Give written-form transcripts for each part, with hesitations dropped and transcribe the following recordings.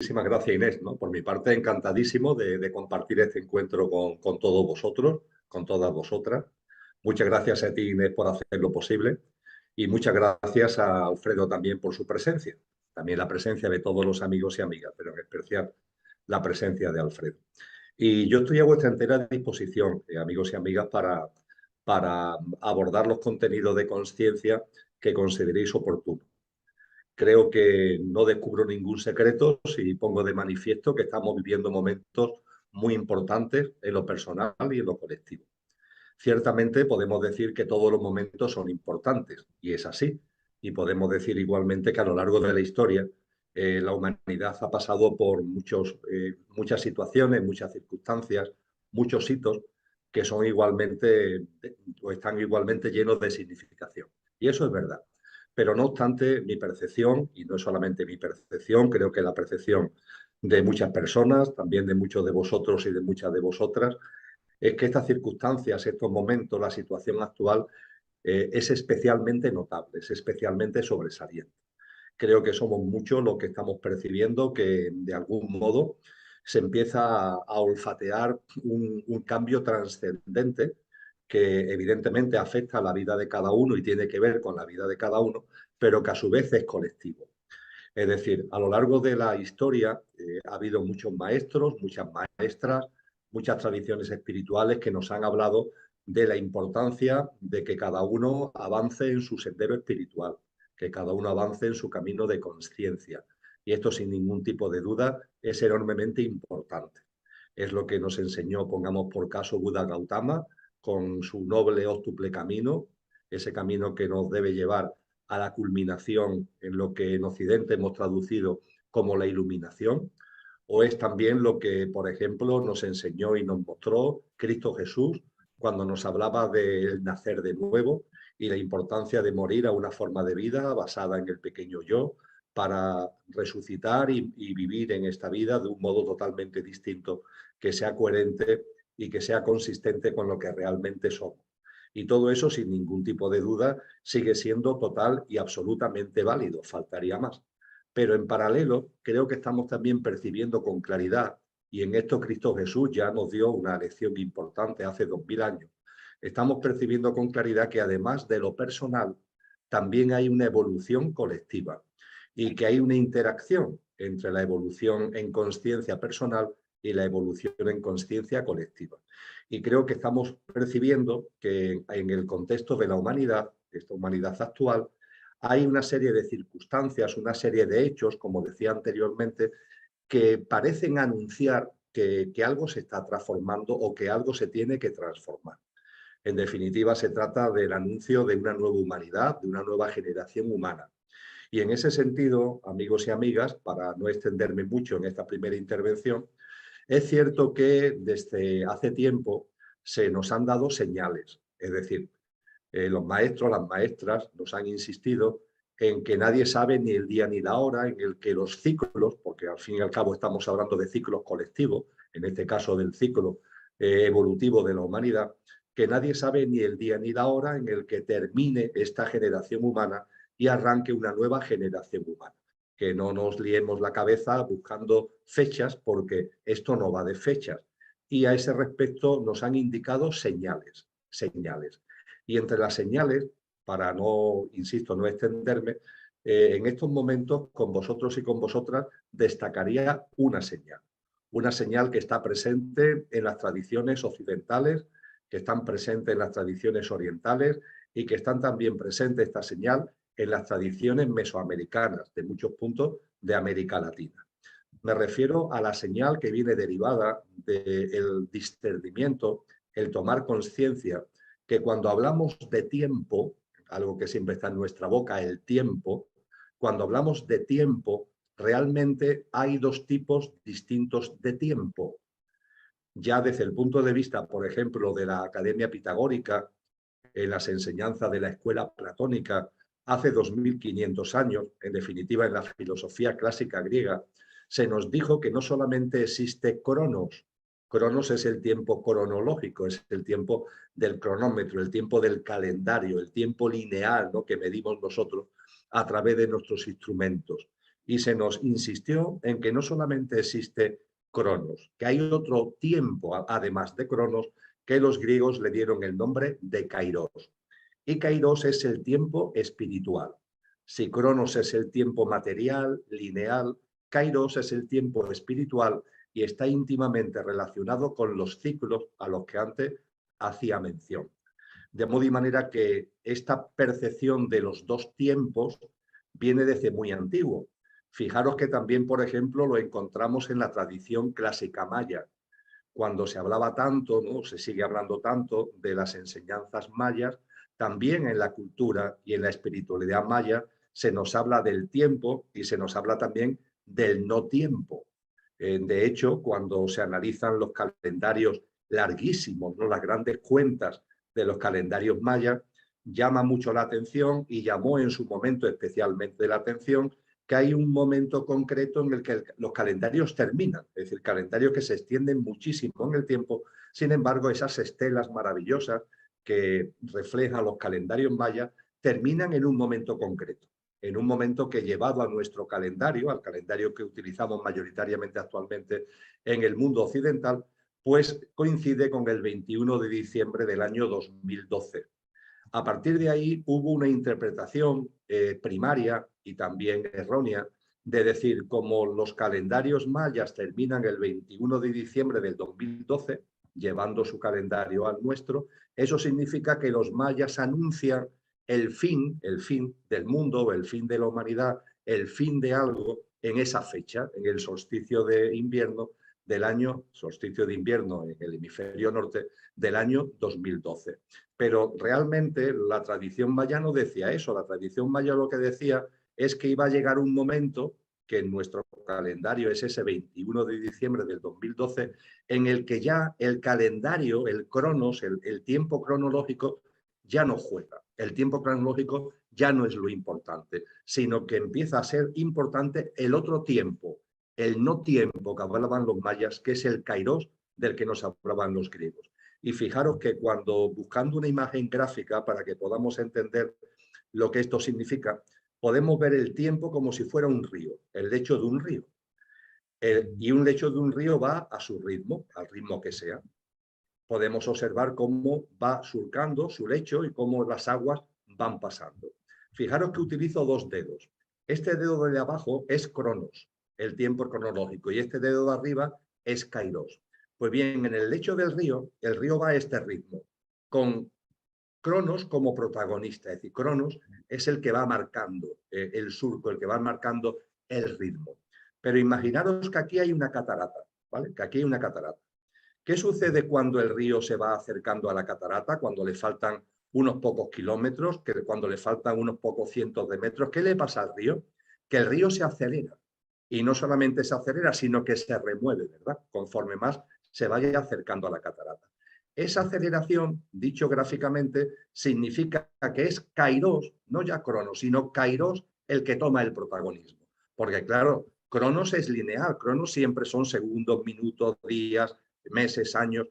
Muchísimas gracias, Inés, ¿no? Por mi parte, encantadísimo de compartir este encuentro con todos vosotros, con todas vosotras. Muchas gracias a ti, Inés, por hacerlo posible. Y muchas gracias a Alfredo también por su presencia. También la presencia de todos los amigos y amigas, pero en especial la presencia de Alfredo. Y yo estoy a vuestra entera disposición, amigos y amigas, para abordar los contenidos de conciencia que consideréis oportunos. Creo que no descubro ningún secreto si pongo de manifiesto que estamos viviendo momentos muy importantes en lo personal y en lo colectivo. Ciertamente podemos decir que todos los momentos son importantes, y es así. Y podemos decir igualmente que a lo largo de la historia la humanidad ha pasado por muchas situaciones, muchas circunstancias, muchos hitos que son igualmente o están igualmente llenos de significación. Y eso es verdad. Pero no obstante, mi percepción, y no es solamente mi percepción, creo que la percepción de muchas personas, también de muchos de vosotros y de muchas de vosotras, es que estas circunstancias, estos momentos, la situación actual es especialmente notable, es especialmente sobresaliente. Creo que somos muchos los que estamos percibiendo que de algún modo se empieza a olfatear un cambio trascendente que evidentemente afecta a la vida de cada uno y tiene que ver con la vida de cada uno, pero que a su vez es colectivo. Es decir, a lo largo de la historia ha habido muchos maestros, muchas maestras, muchas tradiciones espirituales que nos han hablado de la importancia de que cada uno avance en su sendero espiritual, que cada uno avance en su camino de conciencia. Y esto, sin ningún tipo de duda, es enormemente importante. Es lo que nos enseñó, pongamos por caso, Buda Gautama, con su noble óctuple camino, ese camino que nos debe llevar a la culminación en lo que en Occidente hemos traducido como la iluminación, o es también lo que, por ejemplo, nos enseñó y nos mostró Cristo Jesús cuando nos hablaba del nacer de nuevo y la importancia de morir a una forma de vida basada en el pequeño yo para resucitar y vivir en esta vida de un modo totalmente distinto, que sea coherente y que sea consistente con lo que realmente somos. Y todo eso, sin ningún tipo de duda, sigue siendo total y absolutamente válido, faltaría más. Pero en paralelo, creo que estamos también percibiendo con claridad, y en esto Cristo Jesús ya nos dio una lección importante hace 2000 años, estamos percibiendo con claridad que además de lo personal, también hay una evolución colectiva y que hay una interacción entre la evolución en conciencia personal y la evolución en conciencia colectiva. Y creo que estamos percibiendo que en el contexto de la humanidad, esta humanidad actual, hay una serie de circunstancias, una serie de hechos, como decía anteriormente, que parecen anunciar que algo se está transformando o que algo se tiene que transformar. En definitiva, se trata del anuncio de una nueva humanidad, de una nueva generación humana. Y en ese sentido, amigos y amigas, para no extenderme mucho en esta primera intervención, es cierto que desde hace tiempo se nos han dado señales, es decir, los maestros, las maestras nos han insistido en que nadie sabe ni el día ni la hora, en el que los ciclos, porque al fin y al cabo estamos hablando de ciclos colectivos, en este caso del ciclo evolutivo de la humanidad, que nadie sabe ni el día ni la hora en el que termine esta generación humana y arranque una nueva generación humana. Que no nos liemos la cabeza buscando fechas, porque esto no va de fechas. Y a ese respecto nos han indicado señales, señales. Y entre las señales, para no, insisto, no extenderme, en estos momentos con vosotros y con vosotras destacaría una señal que está presente en las tradiciones occidentales, que están presentes en las tradiciones orientales y que están también presentes esta señal en las tradiciones mesoamericanas de muchos puntos de América Latina. Me refiero a la señal que viene derivada del discernimiento, el tomar conciencia que cuando hablamos de tiempo, algo que siempre está en nuestra boca, el tiempo, cuando hablamos de tiempo, realmente hay dos tipos distintos de tiempo. Ya desde el punto de vista, por ejemplo, de la Academia Pitagórica, en las enseñanzas de la escuela platónica, hace 2500 años, en definitiva en la filosofía clásica griega, se nos dijo que no solamente existe cronos, cronos es el tiempo cronológico, es el tiempo del cronómetro, el tiempo del calendario, el tiempo lineal, ¿no?, que medimos nosotros a través de nuestros instrumentos. y se nos insistió en que no solamente existe Cronos, que hay otro tiempo, además de Cronos, que los griegos le dieron el nombre de Kairos. Y Kairos es el tiempo espiritual. Si Cronos es el tiempo material, lineal, Kairos es el tiempo espiritual y está íntimamente relacionado con los ciclos a los que antes hacía mención. De modo y manera que esta percepción de los dos tiempos viene desde muy antiguo. Fijaros que también, por ejemplo, lo encontramos en la tradición clásica maya. Cuando se hablaba tanto, ¿no? Se sigue hablando tanto de las enseñanzas mayas, también en la cultura y en la espiritualidad maya se nos habla del tiempo y se nos habla también del no tiempo. De hecho, cuando se analizan los calendarios larguísimos, ¿no? Las grandes cuentas de los calendarios mayas, llama mucho la atención y llamó en su momento especialmente la atención que hay un momento concreto en el que los calendarios terminan, es decir, calendarios que se extienden muchísimo en el tiempo. Sin embargo, esas estelas maravillosas que reflejan los calendarios mayas terminan en un momento concreto, en un momento que llevado a nuestro calendario, al calendario que utilizamos mayoritariamente actualmente en el mundo occidental, pues coincide con el 21 de diciembre del año 2012. A partir de ahí hubo una interpretación primaria y también errónea de decir, como los calendarios mayas terminan el 21 de diciembre del 2012, llevando su calendario al nuestro, eso significa que los mayas anuncian el fin del mundo, el fin de la humanidad, el fin de algo en esa fecha, en el solsticio de invierno del año, solsticio de invierno en el hemisferio norte del año 2012. Pero realmente la tradición maya no decía eso. La tradición maya lo que decía es que iba a llegar un momento, que en nuestro calendario es ese 21 de diciembre del 2012, en el que ya el calendario, el cronos, el tiempo cronológico, ya no juega. El tiempo cronológico ya no es lo importante, sino que empieza a ser importante el otro tiempo, el no tiempo que hablaban los mayas, que es el kairos del que nos hablaban los griegos. Y fijaros que cuando, buscando una imagen gráfica para que podamos entender lo que esto significa, podemos ver el tiempo como si fuera un río, el lecho de un río. Y un lecho de un río va a su ritmo, al ritmo que sea. Podemos observar cómo va surcando su lecho y cómo las aguas van pasando. Fijaros que utilizo dos dedos. Este dedo de abajo es Cronos, el tiempo cronológico, y este dedo de arriba es Kairos. Pues bien, en el lecho del río, el río va a este ritmo, con Cronos como protagonista. Es decir, Cronos es el que va marcando el surco, el que va marcando el ritmo. Pero imaginaros que aquí hay una catarata, ¿vale? Que aquí hay una catarata. ¿Qué sucede cuando el río se va acercando a la catarata, cuando le faltan unos pocos kilómetros, que cuando le faltan unos pocos cientos de metros? ¿Qué le pasa al río? Que el río se acelera. Y no solamente se acelera, sino que se remueve, ¿verdad? Conforme más se vaya acercando a la catarata. Esa aceleración, dicho gráficamente, significa que es Kairos, no ya Cronos, sino Kairos el que toma el protagonismo. Porque claro, Cronos es lineal, Cronos siempre son segundos, minutos, días, meses, años.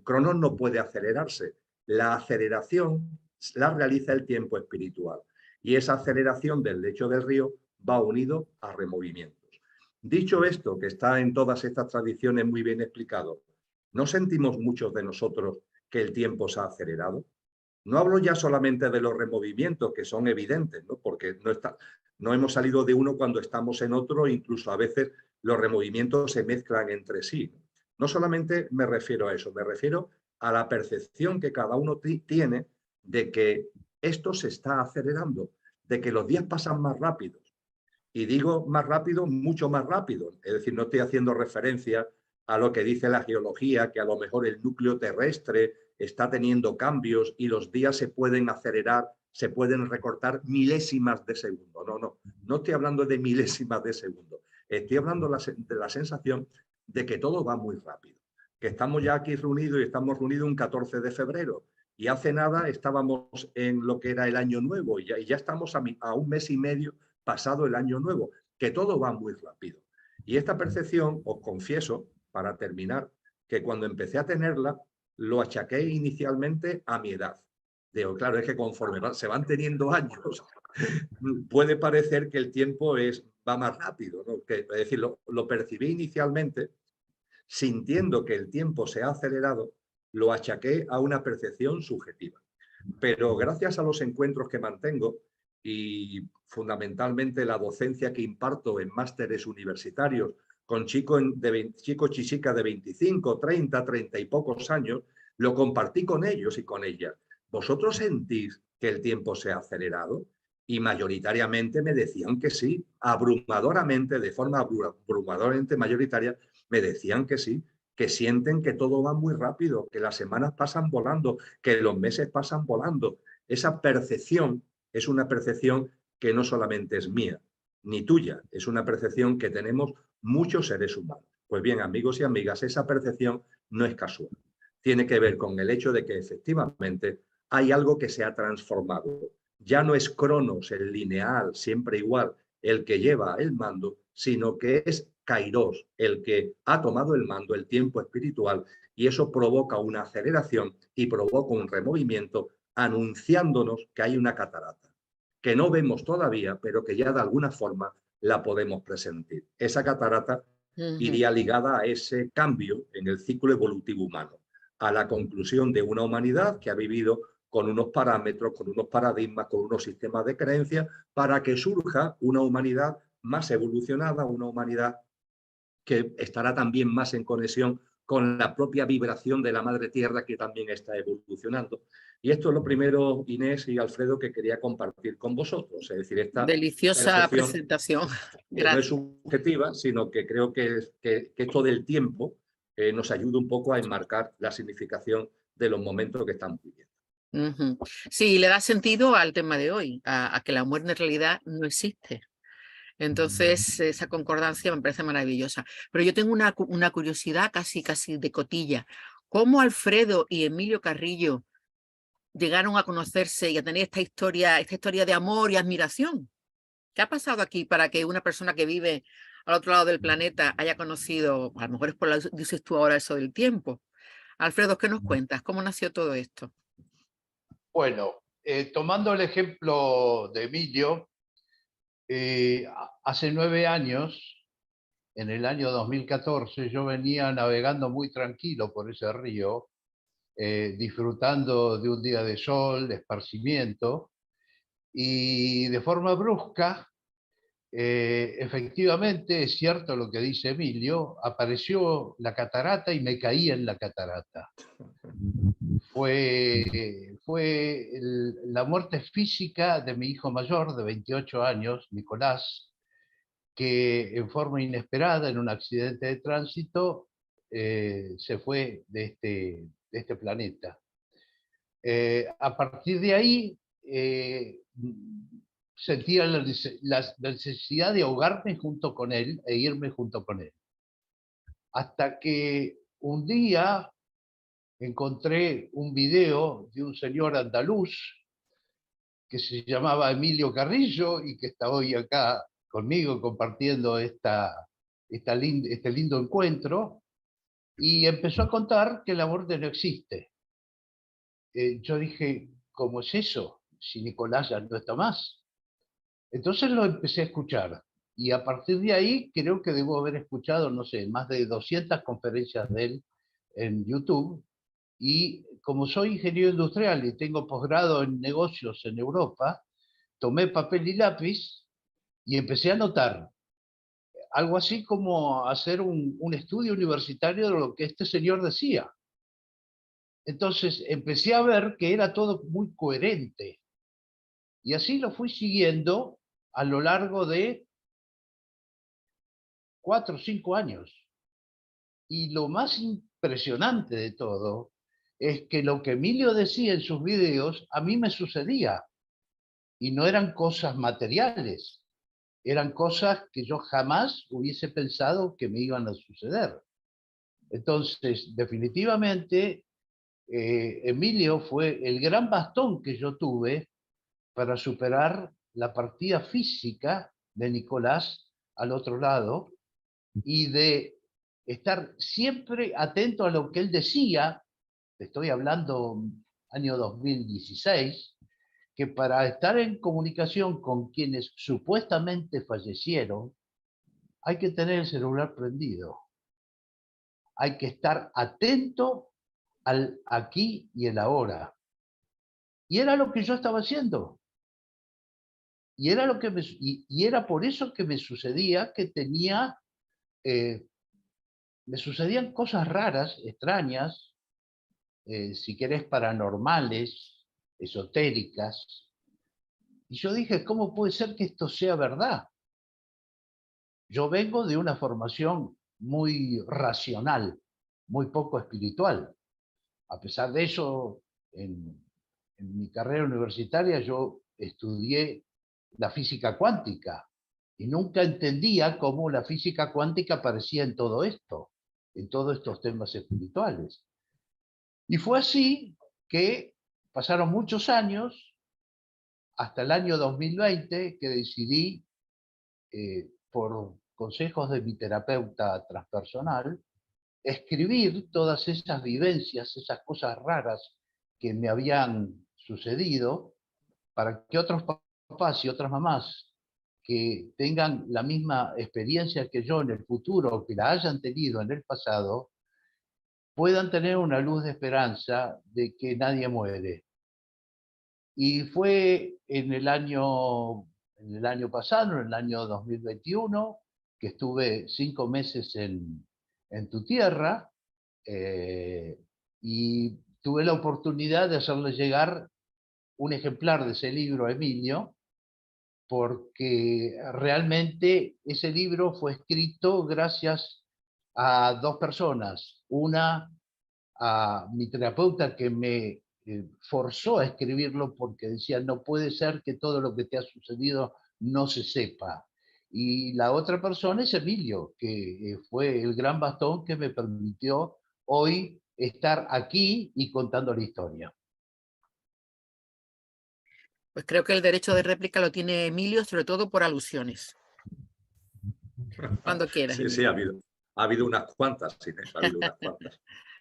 Cronos no puede acelerarse. La aceleración la realiza el tiempo espiritual. Y esa aceleración del lecho del río va unido a removimientos. Dicho esto, que está en todas estas tradiciones muy bien explicado, ¿no sentimos muchos de nosotros que el tiempo se ha acelerado? No hablo ya solamente de los removimientos, que son evidentes, ¿no? Porque no hemos salido de uno cuando estamos en otro, incluso a veces los removimientos se mezclan entre sí. No solamente me refiero a eso, me refiero a la percepción que cada uno tiene de que esto se está acelerando, de que los días pasan más rápidos. Y digo más rápido, mucho más rápido. Es decir, no estoy haciendo referencia a lo que dice la geología, que a lo mejor el núcleo terrestre está teniendo cambios y los días se pueden acelerar, se pueden recortar milésimas de segundo. No estoy hablando de milésimas de segundo. Estoy hablando de la sensación de que todo va muy rápido, que estamos ya aquí reunidos y estamos reunidos un 14 de febrero y hace nada estábamos en lo que era el año nuevo y ya estamos a un mes y medio pasado el año nuevo, que todo va muy rápido. Y esta percepción, os confieso, para terminar, que cuando empecé a tenerla, lo achaqué inicialmente a mi edad. Digo, claro, es que conforme se van teniendo años, puede parecer que el tiempo es va más rápido, ¿no? Es decir, lo percibí inicialmente sintiendo que el tiempo se ha acelerado, lo achaqué a una percepción subjetiva. Pero gracias a los encuentros que mantengo y fundamentalmente la docencia que imparto en másteres universitarios con chicos y chicas de 25, 30, 30 y pocos años, lo compartí con ellos y con ellas. ¿Vosotros sentís que el tiempo se ha acelerado? Y mayoritariamente me decían que sí, abrumadoramente, de forma abrumadoramente mayoritaria, me decían que sí, que sienten que todo va muy rápido, que las semanas pasan volando, que los meses pasan volando. Esa percepción es una percepción que no solamente es mía, ni tuya, es una percepción que tenemos muchos seres humanos. Pues bien, amigos y amigas, esa percepción no es casual. Tiene que ver con el hecho de que efectivamente hay algo que se ha transformado. Ya no es Cronos, el lineal, siempre igual, el que lleva el mando, sino que es Kairos, el que ha tomado el mando, el tiempo espiritual, y eso provoca una aceleración y provoca un removimiento anunciándonos que hay una catarata, que no vemos todavía, pero que ya de alguna forma la podemos presentir. Esa catarata iría ligada a ese cambio en el ciclo evolutivo humano, a la conclusión de una humanidad que ha vivido con unos parámetros, con unos paradigmas, con unos sistemas de creencias, para que surja una humanidad más evolucionada, una humanidad que estará también más en conexión con la propia vibración de la madre tierra que también está evolucionando. Y esto es lo primero, Inés y Alfredo, que quería compartir con vosotros. Es decir, esta Deliciosa percepción presentación. que no es Gracias. subjetiva, sino que creo que esto del tiempo nos ayuda un poco a enmarcar la significación de los momentos que estamos viviendo. Sí, le da sentido al tema de hoy, a que la muerte en realidad no existe. Entonces, esa concordancia me parece maravillosa. Pero yo tengo una curiosidad casi de cotilla. ¿Cómo Alfredo y Emilio Carrillo llegaron a conocerse y a tener esta historia de amor y admiración? ¿Qué ha pasado aquí para que una persona que vive al otro lado del planeta haya conocido, a lo mejor es por lo que dices tú ahora eso del tiempo? Alfredo, ¿qué nos cuentas? ¿Cómo nació todo esto? Bueno, tomando el ejemplo de Emilio, hace 9 años, en el año 2014, yo venía navegando muy tranquilo por ese río, disfrutando de un día de sol, de esparcimiento, y de forma brusca, efectivamente, es cierto lo que dice Emilio, apareció la catarata y me caí en la catarata. Fue la muerte física de mi hijo mayor de 28 años, Nicolás, que en forma inesperada, en un accidente de tránsito, se fue de este planeta. A partir de ahí, sentía la necesidad de ahogarme junto con él e irme junto con él. Hasta que un día encontré un video de un señor andaluz que se llamaba Emilio Carrillo y que está hoy acá conmigo compartiendo este lindo encuentro, y empezó a contar que la muerte no existe. Yo dije, ¿cómo es eso? Si Nicolás ya no está más. Entonces lo empecé a escuchar, y a partir de ahí creo que debo haber escuchado, no sé, más de 200 conferencias de él en YouTube. Y como soy ingeniero industrial y tengo posgrado en negocios en Europa, tomé papel y lápiz y empecé a anotar. Algo así como hacer un estudio universitario de lo que este señor decía. Entonces empecé a ver que era todo muy coherente. Y así lo fui siguiendo a lo largo de 4 o 5 años. Y lo más impresionante de todo es que lo que Emilio decía en sus videos a mí me sucedía. Y no eran cosas materiales, eran cosas que yo jamás hubiese pensado que me iban a suceder. Entonces, definitivamente, Emilio fue el gran bastón que yo tuve para superar la partida física de Nicolás al otro lado y de estar siempre atento a lo que él decía. Estoy hablando año 2016, que para estar en comunicación con quienes supuestamente fallecieron, hay que tener el celular prendido. Hay que estar atento al aquí y el ahora. Y era lo que yo estaba haciendo. Y era, era por eso que me sucedía que tenía, me sucedían cosas raras, extrañas, si querés paranormales, esotéricas. Y yo dije, ¿cómo puede ser que esto sea verdad? Yo vengo de una formación muy racional, muy poco espiritual. A pesar de eso, en mi carrera universitaria yo estudié la física cuántica y nunca entendía cómo la física cuántica aparecía en todo esto, en todos estos temas espirituales. Y fue así que pasaron muchos años, hasta el año 2020, que decidí, por consejos de mi terapeuta transpersonal, escribir todas esas vivencias, esas cosas raras que me habían sucedido, para que otros papás y otras mamás que tengan la misma experiencia que yo en el futuro, o que la hayan tenido en el pasado, puedan tener una luz de esperanza de que nadie muere. Y fue en el año pasado, en el año 2021, que estuve 5 meses en tu tierra, y tuve la oportunidad de hacerle llegar un ejemplar de ese libro a Emilio, porque realmente ese libro fue escrito gracias a 2 personas. Una, a mi terapeuta, que me forzó a escribirlo porque decía, no puede ser que todo lo que te ha sucedido no se sepa. Y la otra persona es Emilio, que fue el gran bastón que me permitió hoy estar aquí y contando la historia. Pues creo que el derecho de réplica lo tiene Emilio, sobre todo por alusiones. Cuando quieras. Sí, sí, ha habido unas cuantas, Inés, ha habido unas cuantas.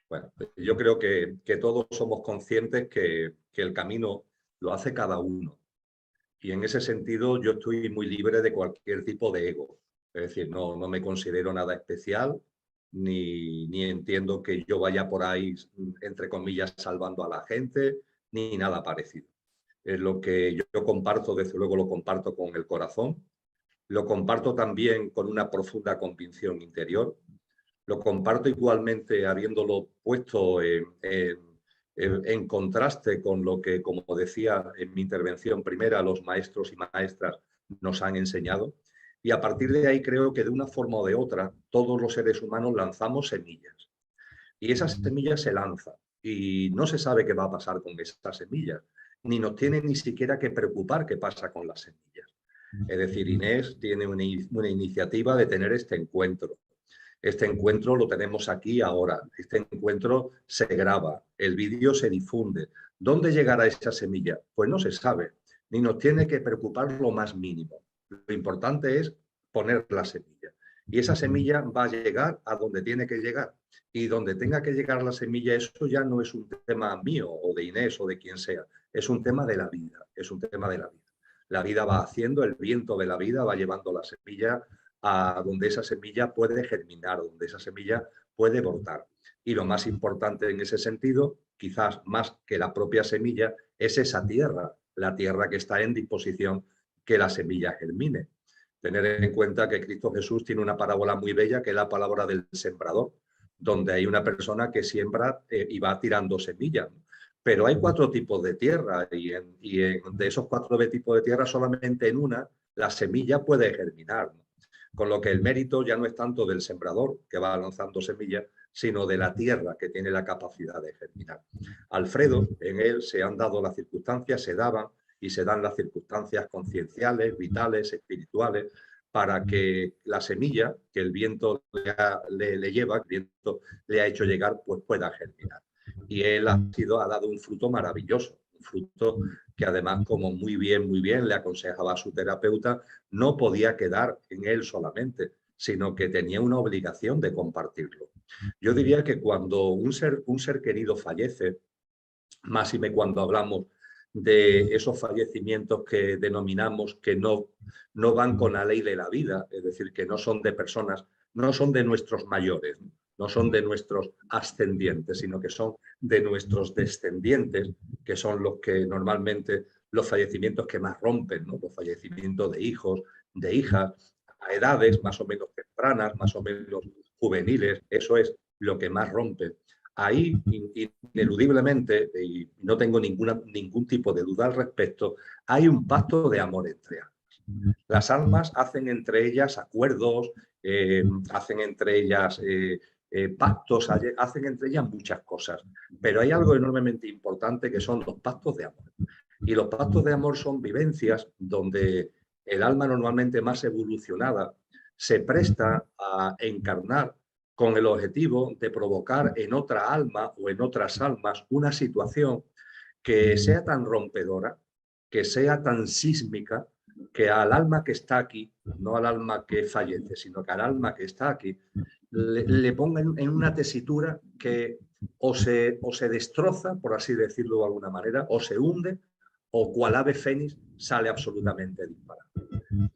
Bueno, yo creo que todos somos conscientes que el camino lo hace cada uno. Y en ese sentido yo estoy muy libre de cualquier tipo de ego. Es decir, no me considero nada especial, ni entiendo que yo vaya por ahí, entre comillas, salvando a la gente, ni nada parecido. Es lo que yo comparto, desde luego lo comparto con el corazón, lo comparto también con una profunda convicción interior, lo comparto igualmente habiéndolo puesto en contraste con lo que, como decía en mi intervención primera, los maestros y maestras nos han enseñado. Y a partir de ahí creo que de una forma o de otra todos los seres humanos lanzamos semillas. Y esas semillas se lanzan y no se sabe qué va a pasar con esas semillas, ni nos tiene ni siquiera que preocupar qué pasa con las semillas. Es decir, Inés tiene una iniciativa de tener este encuentro. Este encuentro lo tenemos aquí ahora. Este encuentro se graba, el vídeo se difunde. ¿Dónde llegará esa semilla? Pues no se sabe, ni nos tiene que preocupar lo más mínimo. Lo importante es poner la semilla. Y esa semilla va a llegar a donde tiene que llegar. Y donde tenga que llegar la semilla, eso ya no es un tema mío o de Inés o de quien sea. Es un tema de la vida, es un tema de la vida. La vida va haciendo, el viento de la vida va llevando la semilla a donde esa semilla puede germinar, donde esa semilla puede brotar. Y lo más importante en ese sentido, quizás más que la propia semilla, es esa tierra, la tierra que está en disposición que la semilla germine. Tener en cuenta que Cristo Jesús tiene una parábola muy bella, que es la parábola del sembrador, donde hay una persona que siembra y va tirando semillas. Pero hay 4 tipos de tierra y de esos 4 tipos de tierra solamente en una la semilla puede germinar. Con lo que el mérito ya no es tanto del sembrador que va lanzando semillas, sino de la tierra que tiene la capacidad de germinar. Alfredo, en él se han dado las circunstancias, se daban y se dan las circunstancias concienciales, vitales, espirituales, para que la semilla que el viento le lleva, el viento le ha hecho llegar, pues pueda germinar. Y él ha dado un fruto maravilloso, un fruto que además, como muy bien le aconsejaba a su terapeuta, no podía quedar en él solamente, sino que tenía una obligación de compartirlo. Yo diría que cuando un ser querido fallece, máxime cuando hablamos de esos fallecimientos que denominamos que no van con la ley de la vida, es decir, que no son de personas, no son de nuestros mayores, no son de nuestros ascendientes, sino que son de nuestros descendientes, que son los que normalmente los fallecimientos que más rompen, ¿no? Los fallecimientos de hijos, de hijas, a edades más o menos tempranas, más o menos juveniles, eso es lo que más rompe. Ahí, ineludiblemente, y no tengo ningún tipo de duda al respecto, hay un pacto de amor entre almas. Las almas hacen entre ellas acuerdos, hacen entre ellas pactos, hacen entre ellas muchas cosas, pero hay algo enormemente importante que son los pactos de amor. Y los pactos de amor son vivencias donde el alma normalmente más evolucionada se presta a encarnar con el objetivo de provocar en otra alma o en otras almas una situación que sea tan rompedora, que sea tan sísmica, que al alma que está aquí, no al alma que fallece, sino que al alma que está aquí, le ponga en una tesitura que o se destroza, por así decirlo de alguna manera, o se hunde, o cual ave fénix sale absolutamente disparado.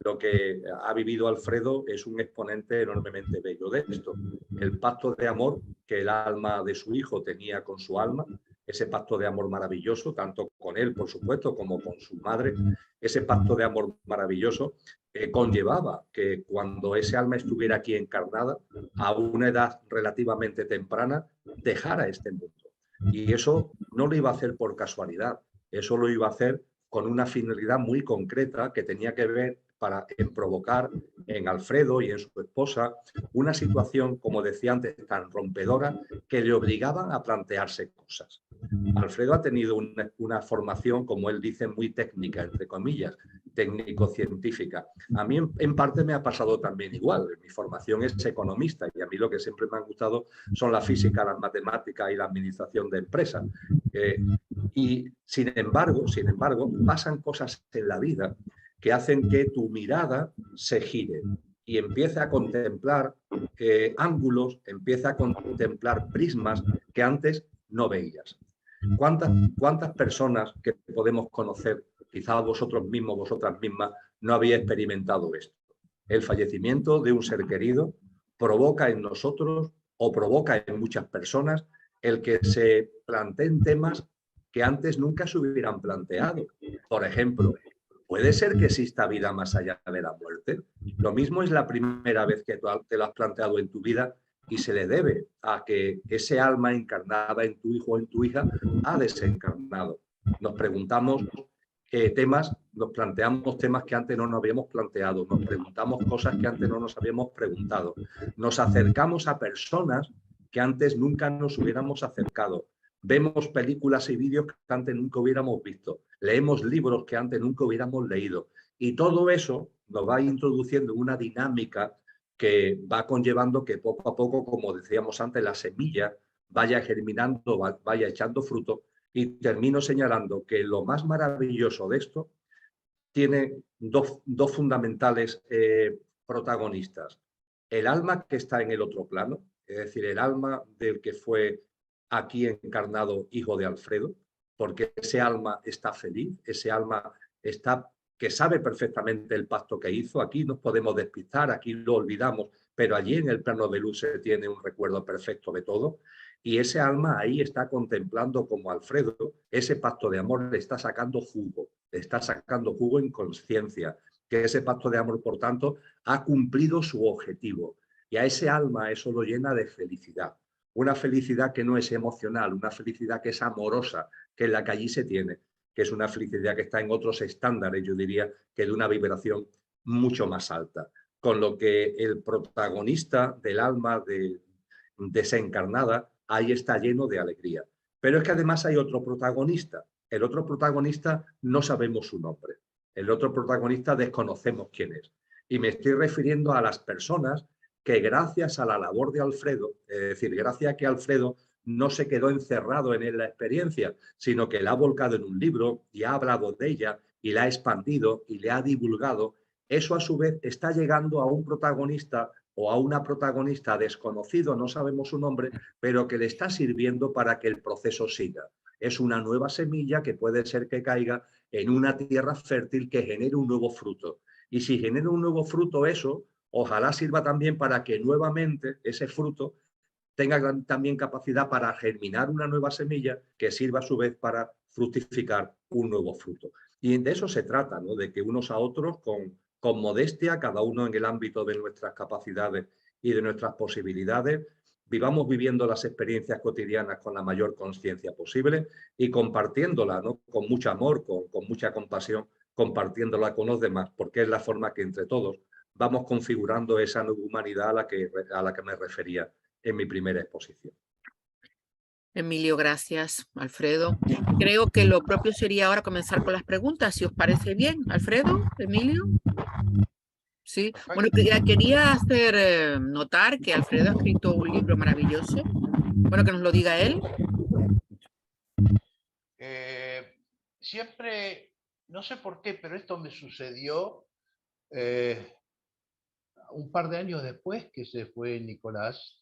Lo que ha vivido Alfredo es un exponente enormemente bello de esto. El pacto de amor que el alma de su hijo tenía con su alma, ese pacto de amor maravilloso, tanto con él, por supuesto, como con su madre, ese pacto de amor maravilloso conllevaba que cuando ese alma estuviera aquí encarnada, a una edad relativamente temprana, dejara este mundo. Y eso no lo iba a hacer por casualidad, eso lo iba a hacer con una finalidad muy concreta que tenía que ver en provocar en Alfredo y en su esposa una situación, como decía antes, tan rompedora que le obligaban a plantearse cosas. Alfredo ha tenido una formación, como él dice, muy técnica, entre comillas, técnico-científica. A mí en parte me ha pasado también igual. Mi formación es economista y a mí lo que siempre me han gustado son la física, las matemáticas y la administración de empresas. Y sin embargo, pasan cosas en la vida que hacen que tu mirada se gire y empiece a contemplar ángulos, empiece a contemplar prismas que antes no veías. ¿Cuántas personas que podemos conocer, quizás vosotros mismos, vosotras mismas, no habéis experimentado esto? El fallecimiento de un ser querido provoca en nosotros o provoca en muchas personas el que se planteen temas que antes nunca se hubieran planteado. Por ejemplo, ¿puede ser que exista vida más allá de la muerte? Lo mismo es la primera vez que te lo has planteado en tu vida y se le debe a que ese alma encarnada en tu hijo o en tu hija ha desencarnado. Nos preguntamos nos planteamos temas que antes no nos habíamos planteado, nos preguntamos cosas que antes no nos habíamos preguntado, nos acercamos a personas que antes nunca nos hubiéramos acercado. Vemos películas y vídeos que antes nunca hubiéramos visto. Leemos libros que antes nunca hubiéramos leído. Y todo eso nos va introduciendo una dinámica que va conllevando que poco a poco, como decíamos antes, la semilla vaya germinando, vaya echando fruto. Y termino señalando que lo más maravilloso de esto tiene dos fundamentales protagonistas. El alma que está en el otro plano, es decir, el alma del que fue aquí encarnado hijo de Alfredo, porque ese alma está feliz, ese alma que sabe perfectamente el pacto que hizo. Aquí nos podemos despistar, aquí lo olvidamos, pero allí en el plano de luz se tiene un recuerdo perfecto de todo. Y ese alma ahí está contemplando como Alfredo, ese pacto de amor le está sacando jugo en conciencia, que ese pacto de amor, por tanto, ha cumplido su objetivo. Y a ese alma eso lo llena de felicidad. Una felicidad que no es emocional, una felicidad que es amorosa, que es la que allí se tiene, que es una felicidad que está en otros estándares, yo diría, que de una vibración mucho más alta. Con lo que el protagonista del alma desencarnada ahí está lleno de alegría. Pero es que además hay otro protagonista. El otro protagonista no sabemos su nombre. El otro protagonista desconocemos quién es. Y me estoy refiriendo a las personas que gracias a la labor de Alfredo, es decir, gracias a que Alfredo no se quedó encerrado en la experiencia, sino que la ha volcado en un libro y ha hablado de ella y la ha expandido y le ha divulgado, eso a su vez está llegando a un protagonista o a una protagonista desconocido, no sabemos su nombre, pero que le está sirviendo para que el proceso siga. Es una nueva semilla que puede ser que caiga en una tierra fértil que genere un nuevo fruto. Y si genera un nuevo fruto eso, ojalá sirva también para que nuevamente ese fruto tenga también capacidad para germinar una nueva semilla que sirva a su vez para fructificar un nuevo fruto. Y de eso se trata, ¿no? De que unos a otros, con modestia, cada uno en el ámbito de nuestras capacidades y de nuestras posibilidades, vivamos viviendo las experiencias cotidianas con la mayor conciencia posible y compartiéndola, ¿no? Con mucho amor, con mucha compasión, compartiéndola con los demás, porque es la forma que entre todos vamos configurando esa nueva humanidad a la que me refería en mi primera exposición. Emilio, gracias. Alfredo, creo que lo propio sería ahora comenzar con las preguntas, si os parece bien. Alfredo, Emilio. Sí, bueno, quería hacer notar que Alfredo ha escrito un libro maravilloso. Bueno, que nos lo diga él. Siempre, no sé por qué, pero esto me sucedió un par de años después que se fue Nicolás,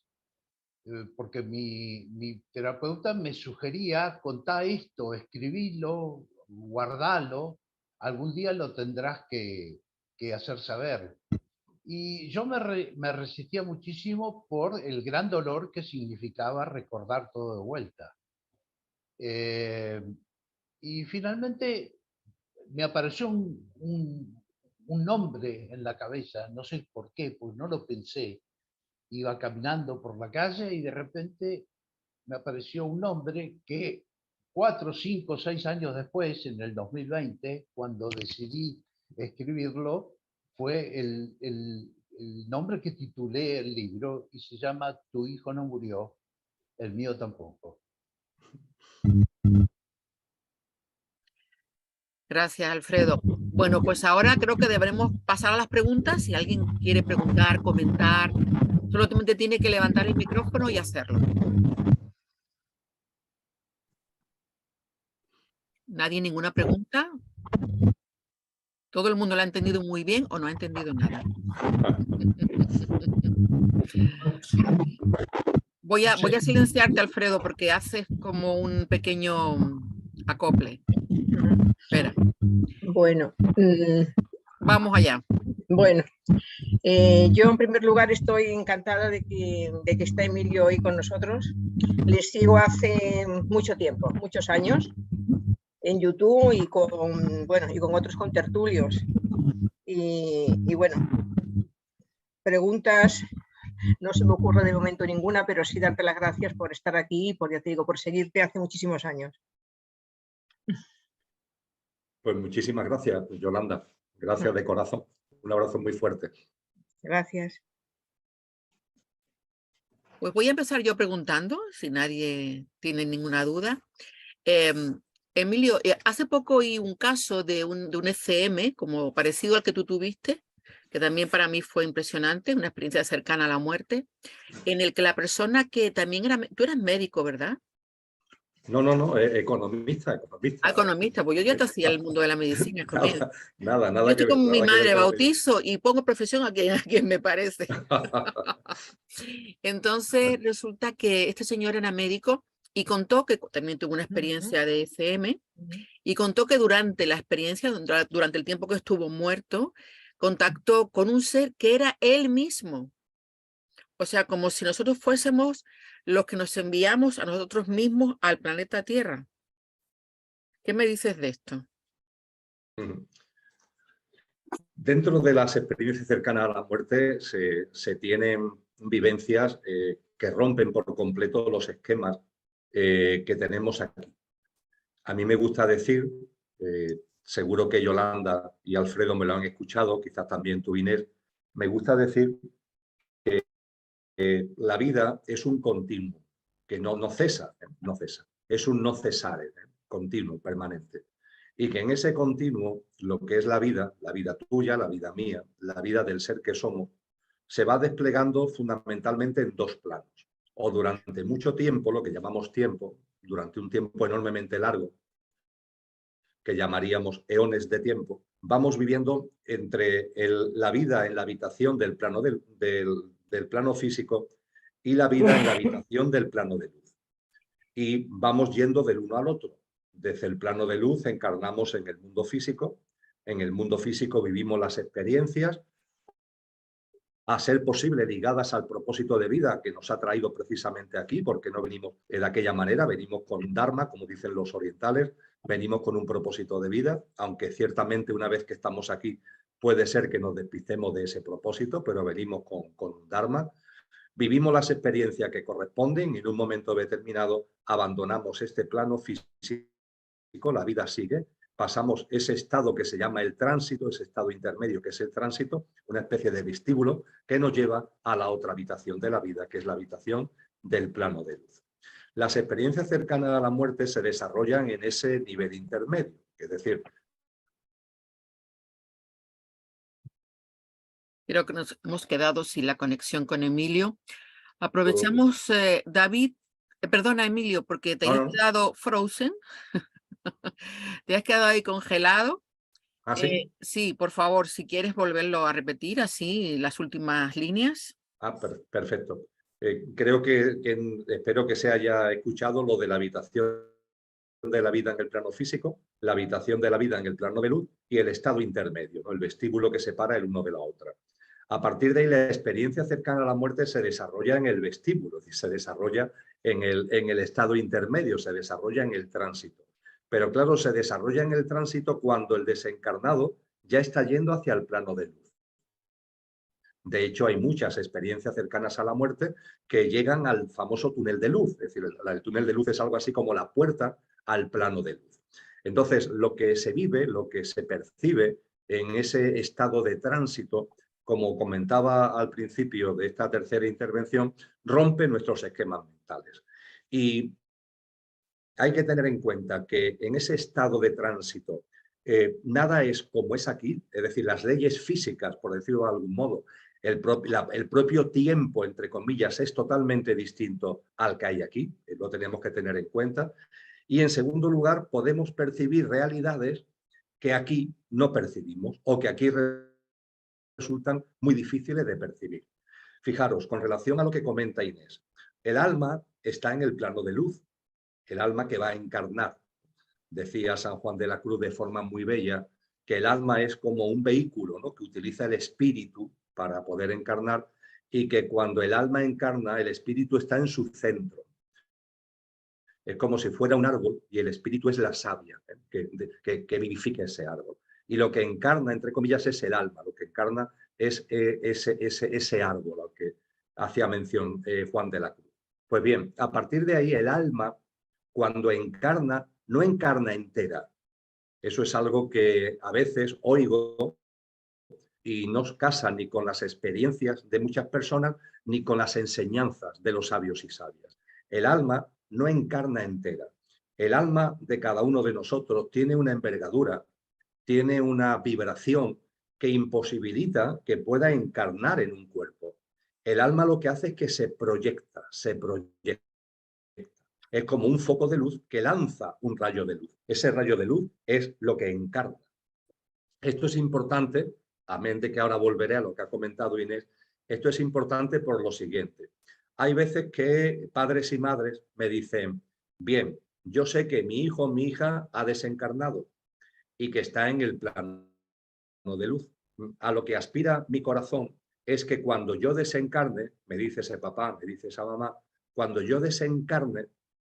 porque mi terapeuta me sugería: contá esto, escribilo, guardalo, algún día lo tendrás que hacer saber. Y yo me resistía muchísimo por el gran dolor que significaba recordar todo de vuelta. Y finalmente me apareció un nombre en la cabeza, no sé por qué, pues no lo pensé. Iba caminando por la calle y de repente me apareció un nombre que 4, 5, 6 años después, en el 2020, cuando decidí escribirlo, fue el nombre que titulé el libro, y se llama Tu hijo no murió, el mío tampoco. Gracias, Alfredo. Bueno, pues ahora creo que deberemos pasar a las preguntas. Si alguien quiere preguntar, comentar, solamente tiene que levantar el micrófono y hacerlo. ¿Nadie, ninguna pregunta? ¿Todo el mundo lo ha entendido muy bien o no ha entendido nada? Voy a silenciarte, Alfredo, porque haces como un pequeño acople. Espera. Bueno, vamos allá. Bueno, yo en primer lugar estoy encantada de que está Emilio hoy con nosotros. Le sigo hace mucho tiempo, muchos años, en YouTube y con otros contertulios. Y bueno, preguntas no se me ocurre de momento ninguna, pero sí darte las gracias por estar aquí y por, ya te digo, por seguirte hace muchísimos años. Pues muchísimas gracias, Yolanda. Gracias de corazón. Un abrazo muy fuerte. Gracias. Pues voy a empezar yo preguntando, si nadie tiene ninguna duda. Emilio, hace poco oí un caso de un ECM, como parecido al que tú tuviste, que también para mí fue impresionante, una experiencia cercana a la muerte, en el que la persona que también era... Tú eras médico, ¿verdad? No, economista. Economista, pues yo ya te hacía el mundo de la medicina conmigo. Nada yo estoy con mi madre, bautizo y pongo profesión a quien me parece. Entonces resulta que este señor era médico y contó que también tuvo una experiencia de ECM y contó que durante la experiencia, durante el tiempo que estuvo muerto, contactó con un ser que era él mismo. O sea, como si nosotros fuésemos los que nos enviamos a nosotros mismos al planeta Tierra. ¿Qué me dices de esto? Dentro de las experiencias cercanas a la muerte se tienen vivencias que rompen por completo los esquemas que tenemos aquí. A mí me gusta decir, seguro que Yolanda y Alfredo me lo han escuchado, quizás también tú, Inés, me gusta decir que la vida es un continuo, que no cesa, es un no cesar, continuo, permanente. Y que en ese continuo, lo que es la vida tuya, la vida mía, la vida del ser que somos, se va desplegando fundamentalmente en dos planos. O durante mucho tiempo, lo que llamamos tiempo, durante un tiempo enormemente largo, que llamaríamos eones de tiempo, vamos viviendo entre la vida en la habitación del plano del plano físico y la vida en la habitación del plano de luz. Y vamos yendo del uno al otro. Desde el plano de luz encarnamos en el mundo físico. En el mundo físico vivimos las experiencias, a ser posible ligadas al propósito de vida que nos ha traído precisamente aquí, porque no venimos de aquella manera, venimos con un dharma, como dicen los orientales, venimos con un propósito de vida, aunque ciertamente una vez que estamos aquí puede ser que nos despistemos de ese propósito, pero venimos con un dharma. Vivimos las experiencias que corresponden y en un momento determinado abandonamos este plano físico, la vida sigue, pasamos ese estado que se llama el tránsito, ese estado intermedio que es el tránsito, una especie de vestíbulo que nos lleva a la otra habitación de la vida, que es la habitación del plano de luz. Las experiencias cercanas a la muerte se desarrollan en ese nivel intermedio, es decir, creo que nos hemos quedado sin la conexión con Emilio. Aprovechamos, David, perdona Emilio, porque te has quedado frozen, te has quedado ahí congelado. ¿Ah, sí? Sí, por favor, si quieres volverlo a repetir así, las últimas líneas. Perfecto. Creo que espero que se haya escuchado lo de la habitación de la vida en el plano físico, la habitación de la vida en el plano de luz y el estado intermedio, ¿no? El vestíbulo que separa el uno de la otra. A partir de ahí, la experiencia cercana a la muerte se desarrolla en el vestíbulo, es decir, se desarrolla en el estado intermedio, se desarrolla en el tránsito. Pero claro, se desarrolla en el tránsito cuando el desencarnado ya está yendo hacia el plano de luz. De hecho, hay muchas experiencias cercanas a la muerte que llegan al famoso túnel de luz. Es decir, el túnel de luz es algo así como la puerta al plano de luz. Entonces, lo que se vive, lo que se percibe en ese estado de tránsito, como comentaba al principio de esta tercera intervención, rompe nuestros esquemas mentales. Y hay que tener en cuenta que en ese estado de tránsito nada es como es aquí, es decir, las leyes físicas, por decirlo de algún modo, el propio tiempo, entre comillas, es totalmente distinto al que hay aquí, lo tenemos que tener en cuenta. Y en segundo lugar, podemos percibir realidades que aquí no percibimos o que aquí resultan muy difíciles de percibir. Fijaros, con relación a lo que comenta Inés, el alma está en el plano de luz, el alma que va a encarnar. Decía San Juan de la Cruz de forma muy bella que el alma es como un vehículo, ¿no?, que utiliza el espíritu para poder encarnar y que cuando el alma encarna, el espíritu está en su centro. Es como si fuera un árbol y el espíritu es la savia que vivifica ese árbol. Y lo que encarna, entre comillas, es el alma, lo que encarna es ese árbol al que hacía mención Juan de la Cruz. Pues bien, a partir de ahí el alma, cuando encarna, no encarna entera. Eso es algo que a veces oigo y no casa ni con las experiencias de muchas personas ni con las enseñanzas de los sabios y sabias. El alma no encarna entera. El alma de cada uno de nosotros tiene una envergadura, tiene una vibración que imposibilita que pueda encarnar en un cuerpo. El alma lo que hace es que se proyecta, se proyecta. Es como un foco de luz que lanza un rayo de luz. Ese rayo de luz es lo que encarna. Esto es importante, amén de que ahora volveré a lo que ha comentado Inés, esto es importante por lo siguiente. Hay veces que padres y madres me dicen, bien, yo sé que mi hijo o mi hija ha desencarnado y que está en el plano de luz. A lo que aspira mi corazón es que cuando yo desencarne, me dice ese papá, me dice esa mamá, cuando yo desencarne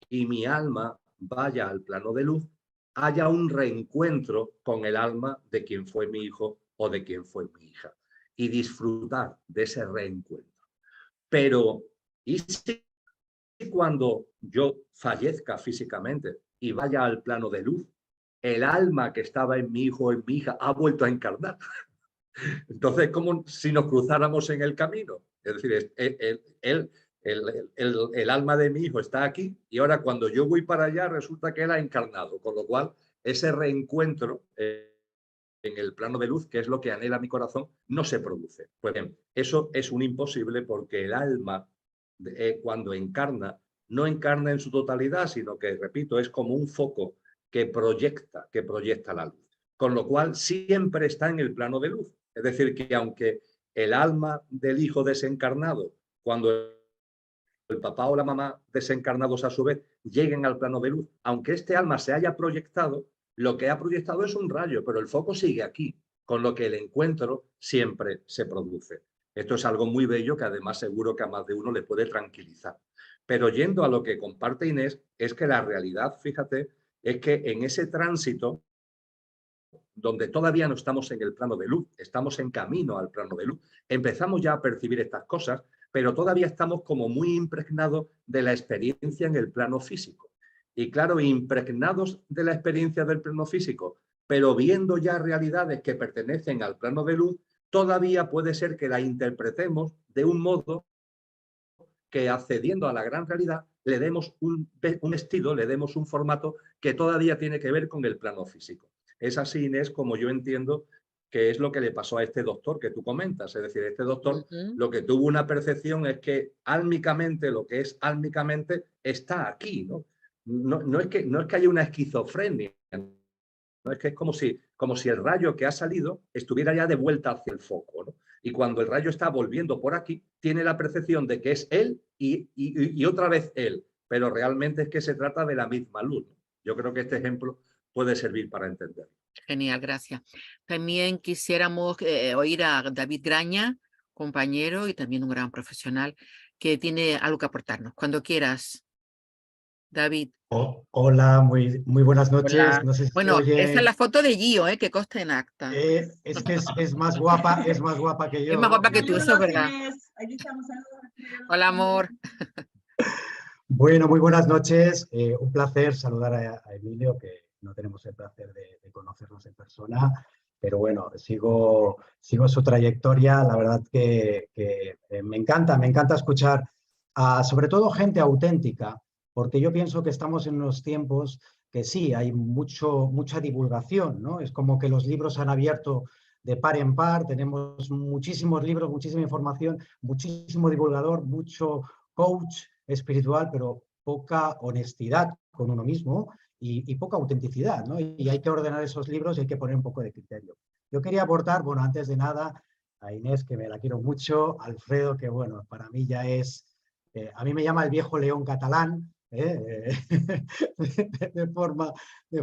y mi alma vaya al plano de luz, haya un reencuentro con el alma de quien fue mi hijo o de quien fue mi hija y disfrutar de ese reencuentro. Pero, ¿y si cuando yo fallezca físicamente y vaya al plano de luz, el alma que estaba en mi hijo o en mi hija ha vuelto a encarnar? Entonces, como si nos cruzáramos en el camino. Es decir, el alma de mi hijo está aquí y ahora cuando yo voy para allá resulta que él ha encarnado, con lo cual ese reencuentro en el plano de luz, que es lo que anhela mi corazón, no se produce. Pues bien, eso es un imposible porque el alma, cuando encarna, no encarna en su totalidad, sino que, repito, es como un foco que proyecta la luz. Con lo cual siempre está en el plano de luz. Es decir, que aunque el alma del hijo desencarnado, cuando el papá o la mamá desencarnados a su vez lleguen al plano de luz, aunque este alma se haya proyectado, lo que ha proyectado es un rayo, pero el foco sigue aquí, con lo que el encuentro siempre se produce. Esto es algo muy bello que además seguro que a más de uno le puede tranquilizar. Pero yendo a lo que comparte Inés, es que la realidad, fíjate, es que en ese tránsito, donde todavía no estamos en el plano de luz, estamos en camino al plano de luz, empezamos ya a percibir estas cosas, pero todavía estamos como muy impregnados de la experiencia en el plano físico. Y claro, impregnados de la experiencia del plano físico, pero viendo ya realidades que pertenecen al plano de luz, todavía puede ser que la interpretemos de un modo que, accediendo a la gran realidad, le demos un estilo, le demos un formato que todavía tiene que ver con el plano físico. Es así, Inés, como yo entiendo que es lo que le pasó a este doctor que tú comentas. Es decir, este doctor lo que tuvo una percepción es que álmicamente, lo que es álmicamente, está aquí, ¿no? No es que haya una esquizofrenia, ¿no? Es que es como si el rayo que ha salido estuviera ya de vuelta hacia el foco, ¿no? Y cuando el rayo está volviendo por aquí, tiene la percepción de que es él y otra vez él, pero realmente es que se trata de la misma luz, ¿no? Yo creo que este ejemplo puede servir para entenderlo. Genial, gracias. También quisiéramos oír a David Graña, compañero y también un gran profesional, que tiene algo que aportarnos. Cuando quieras, David. Hola, muy buenas noches. Hola. No sé si Bueno, oye, esta es la foto de Gio, que consta en acta. es que es más guapa que yo. Es más guapa que tú, eso es verdad. Aquí estamos. Hola, amor. Bueno, muy buenas noches. Un placer saludar a Emilio, que no tenemos el placer de conocernos en persona, pero bueno, sigo su trayectoria. La verdad que me encanta escuchar a, sobre todo, gente auténtica, porque yo pienso que estamos en unos tiempos que sí, hay mucha divulgación, ¿no? Es como que los libros han abierto de par en par, tenemos muchísimos libros, muchísima información, muchísimo divulgador, mucho coach espiritual, pero poca honestidad con uno mismo y poca autenticidad, ¿no? Y hay que ordenar esos libros y hay que poner un poco de criterio. Yo quería aportar, bueno, antes de nada, a Inés, que me la quiero mucho, Alfredo, que bueno, para mí ya es, a mí me llama el viejo león catalán, de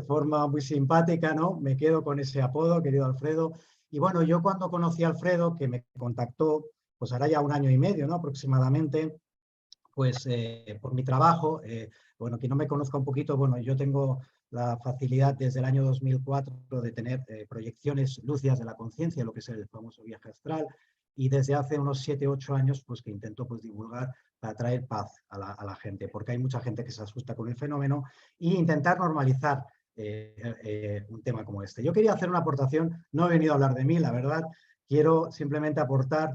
forma muy simpática, ¿no? Me quedo con ese apodo, querido Alfredo. Y bueno, yo cuando conocí a Alfredo, que me contactó, pues hará ya 1 año y medio, ¿no? Aproximadamente, pues por mi trabajo, bueno, quien no me conozca un poquito, bueno, yo tengo la facilidad desde el año 2004 de tener proyecciones lúcidas de la conciencia, lo que es el famoso viaje astral, y desde hace unos 7, 8 años, pues que intento pues divulgar para traer paz a la gente, porque hay mucha gente que se asusta con el fenómeno, e intentar normalizar un tema como este. Yo quería hacer una aportación, no he venido a hablar de mí, la verdad, quiero simplemente aportar,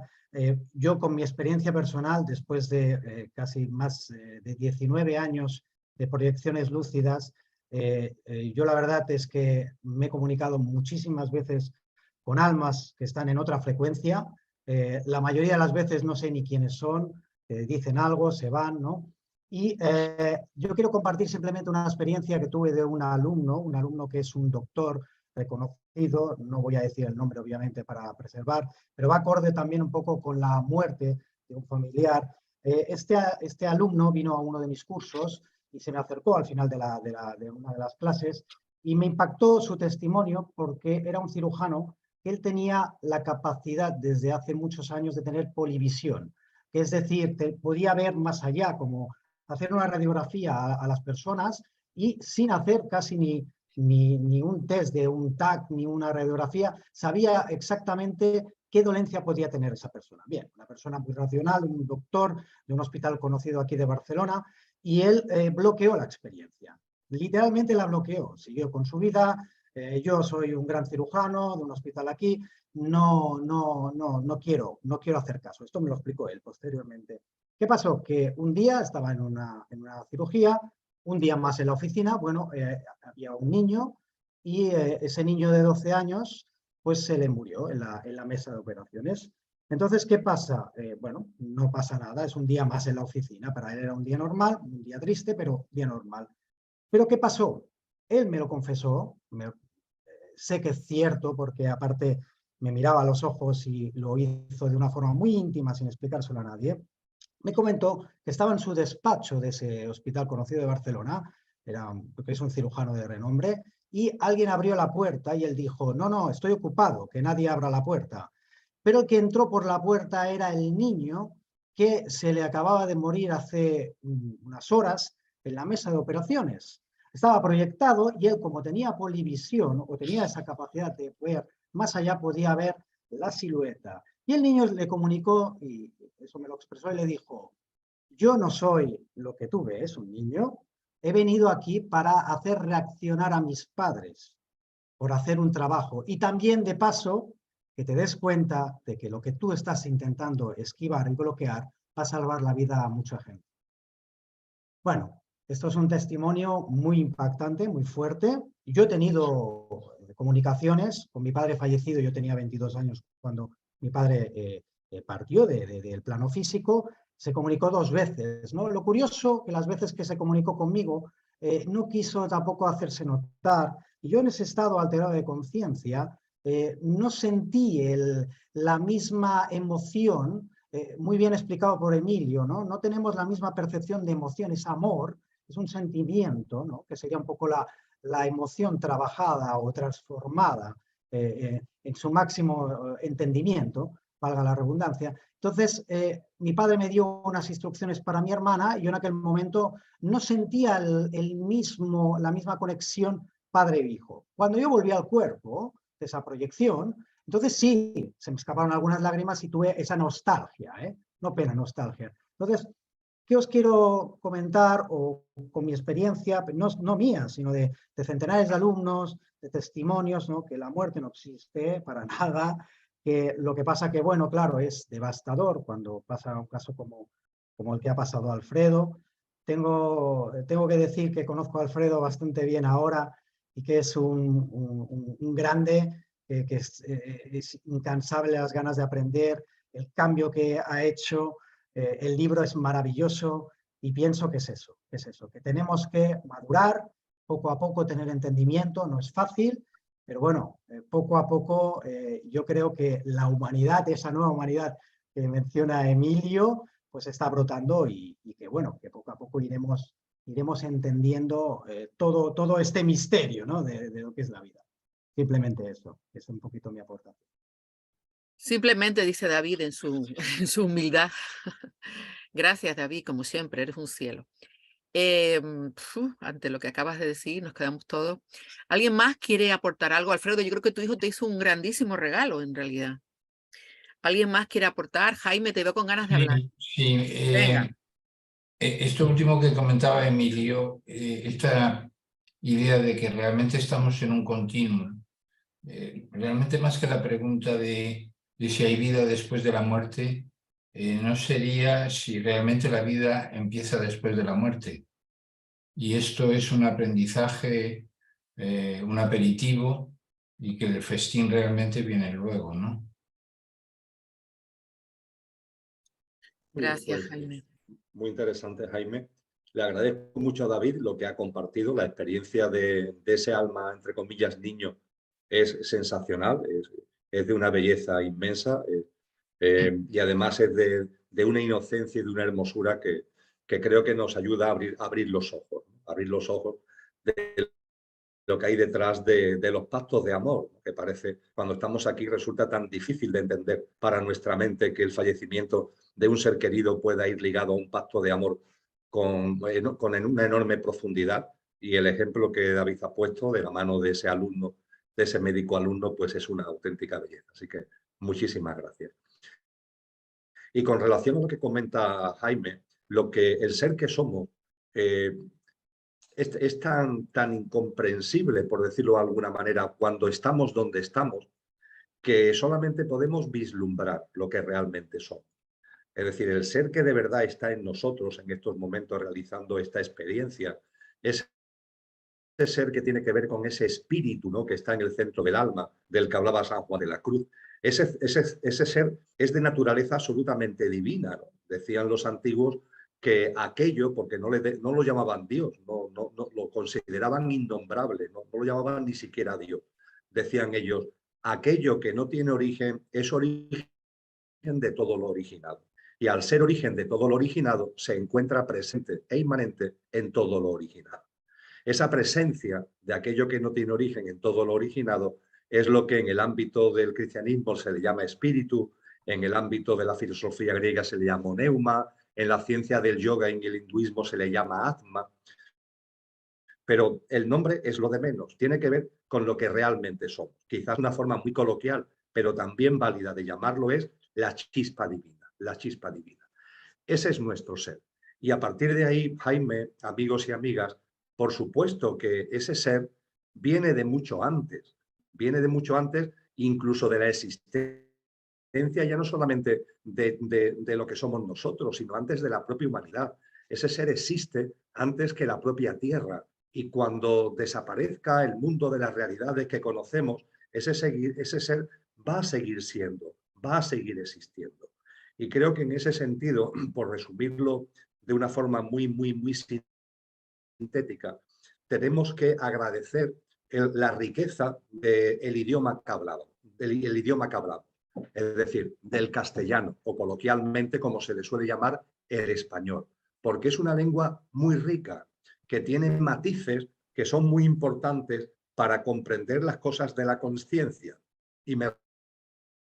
yo con mi experiencia personal, después de casi más de 19 años de proyecciones lúcidas, yo la verdad es que me he comunicado muchísimas veces con almas que están en otra frecuencia. La mayoría de las veces no sé ni quiénes son, dicen algo, se van, ¿no? Y yo quiero compartir simplemente una experiencia que tuve de un alumno que es un doctor reconocido, no voy a decir el nombre obviamente para preservar, pero va acorde también un poco con la muerte de un familiar. Este alumno vino a uno de mis cursos y se me acercó al final de una de las clases y me impactó su testimonio porque era un cirujano que él tenía la capacidad desde hace muchos años de tener polivisión, que es decir, podía ver más allá, como hacer una radiografía a las personas y sin hacer casi ni un test de un TAC ni una radiografía, sabía exactamente qué dolencia podía tener esa persona. Bien, una persona muy racional, un doctor de un hospital conocido aquí de Barcelona, y él bloqueó la experiencia. Literalmente la bloqueó, siguió con su vida. Yo soy un gran cirujano de un hospital aquí, no quiero hacer caso. Esto me lo explicó él posteriormente. ¿Qué pasó? Que un día estaba en una cirugía, un día más en la oficina, bueno, había un niño y ese niño de 12 años pues se le murió en la mesa de operaciones. Entonces, ¿qué pasa? Bueno, no pasa nada, es un día más en la oficina. Para él era un día normal, un día triste, pero día normal. ¿Pero qué pasó? Él me lo confesó, sé que es cierto porque aparte me miraba a los ojos y lo hizo de una forma muy íntima, sin explicárselo a nadie, me comentó que estaba en su despacho de ese hospital conocido de Barcelona, porque es un cirujano de renombre, y alguien abrió la puerta y él dijo, no, no, estoy ocupado, que nadie abra la puerta. Pero el que entró por la puerta era el niño que se le acababa de morir hace unas horas en la mesa de operaciones. Estaba proyectado y él, como tenía polivisión o tenía esa capacidad de ver más allá, podía ver la silueta. Y el niño le comunicó, y eso me lo expresó, y le dijo, yo no soy lo que tú ves, un niño, he venido aquí para hacer reaccionar a mis padres, por hacer un trabajo. Y también, de paso, que te des cuenta de que lo que tú estás intentando esquivar y bloquear va a salvar la vida a mucha gente. Bueno, esto es un testimonio muy impactante, muy fuerte. Yo he tenido comunicaciones con mi padre fallecido, yo tenía 22 años cuando mi padre partió del plano físico, se comunicó 2 veces, ¿no? Lo curioso, que las veces que se comunicó conmigo, no quiso tampoco hacerse notar, y yo en ese estado alterado de conciencia no sentí la misma emoción, muy bien explicado por Emilio, ¿no? No tenemos la misma percepción de emoción, es amor, es un sentimiento, ¿no? Que sería un poco la emoción trabajada o transformada en su máximo entendimiento, valga la redundancia. Entonces, mi padre me dio unas instrucciones para mi hermana y yo en aquel momento no sentía la misma conexión padre-hijo. Cuando yo volví al cuerpo de esa proyección, entonces sí, se me escaparon algunas lágrimas y tuve esa nostalgia, no pena, nostalgia. Entonces, ¿qué os quiero comentar o con mi experiencia, no mía, sino de centenares de alumnos, de testimonios, ¿no? Que la muerte no existe para nada, que lo que pasa que, bueno, claro, es devastador cuando pasa un caso como el que ha pasado a Alfredo. Tengo que decir que conozco a Alfredo bastante bien ahora y que es un grande, que es incansable las ganas de aprender, el cambio que ha hecho. El libro es maravilloso y pienso que es eso, que tenemos que madurar, poco a poco tener entendimiento, no es fácil, pero bueno, poco a poco yo creo que la humanidad, esa nueva humanidad que menciona Emilio, pues está brotando y que bueno, que poco a poco iremos entendiendo todo este misterio, ¿no? de lo que es la vida. Simplemente eso, que es un poquito mi aportación. Simplemente dice David en en su humildad. Gracias, David, como siempre, eres un cielo. Ante lo que acabas de decir, nos quedamos todos. ¿Alguien más quiere aportar algo? Alfredo, yo creo que tu hijo te hizo un grandísimo regalo, en realidad. ¿Alguien más quiere aportar? Jaime, te veo con ganas de hablar. Sí, Venga. esto último que comentaba Emilio, esta idea de que realmente estamos en un continuo, realmente más que la pregunta de si hay vida después de la muerte, no sería si realmente la vida empieza después de la muerte. Y esto es un aprendizaje, un aperitivo, y que el festín realmente viene luego, ¿no? Gracias, Pues, Jaime. muy interesante, Jaime. Le agradezco mucho a David lo que ha compartido. La experiencia de ese alma, entre comillas, niño, es sensacional, es de una belleza inmensa y además es de una inocencia y de una hermosura que creo que nos ayuda a abrir los ojos, ¿no? Abrir los ojos de lo que hay detrás de los pactos de amor, que parece, cuando estamos aquí, resulta tan difícil de entender para nuestra mente que el fallecimiento de un ser querido pueda ir ligado a un pacto de amor con una enorme profundidad. Y el ejemplo que David ha puesto de la mano de ese alumno, de ese médico alumno, pues es una auténtica belleza. Así que muchísimas gracias. Y con relación a lo que comenta Jaime, el ser que somos es tan incomprensible, por decirlo de alguna manera, cuando estamos donde estamos, que solamente podemos vislumbrar lo que realmente somos. Es decir, el ser que de verdad está en nosotros en estos momentos realizando esta experiencia, es ese ser que tiene que ver con ese espíritu, ¿no? Que está en el centro del alma, del que hablaba San Juan de la Cruz. Ese ser es de naturaleza absolutamente divina, ¿no? Decían los antiguos que aquello, porque no lo llamaban Dios, no lo consideraban innombrable, no lo llamaban ni siquiera Dios. Decían ellos, aquello que no tiene origen es origen de todo lo originado. Y al ser origen de todo lo originado, se encuentra presente e inmanente en todo lo originado. Esa presencia de aquello que no tiene origen en todo lo originado es lo que en el ámbito del cristianismo se le llama espíritu, en el ámbito de la filosofía griega se le llama neuma, en la ciencia del yoga y en el hinduismo se le llama atma. Pero el nombre es lo de menos, tiene que ver con lo que realmente somos. Quizás una forma muy coloquial, pero también válida de llamarlo es la chispa divina, la chispa divina. Ese es nuestro ser. Y a partir de ahí, Jaime, amigos y amigas, por supuesto que ese ser viene de mucho antes, incluso de la existencia ya no solamente de lo que somos nosotros, sino antes de la propia humanidad. Ese ser existe antes que la propia Tierra. Y cuando desaparezca el mundo de las realidades que conocemos, ese ser va a seguir siendo, va a seguir existiendo. Y creo que en ese sentido, por resumirlo de una forma muy sintética, tenemos que agradecer la riqueza del idioma que hablamos, es decir, del castellano, o coloquialmente como se le suele llamar el español, porque es una lengua muy rica, que tiene matices que son muy importantes para comprender las cosas de la conciencia. Y me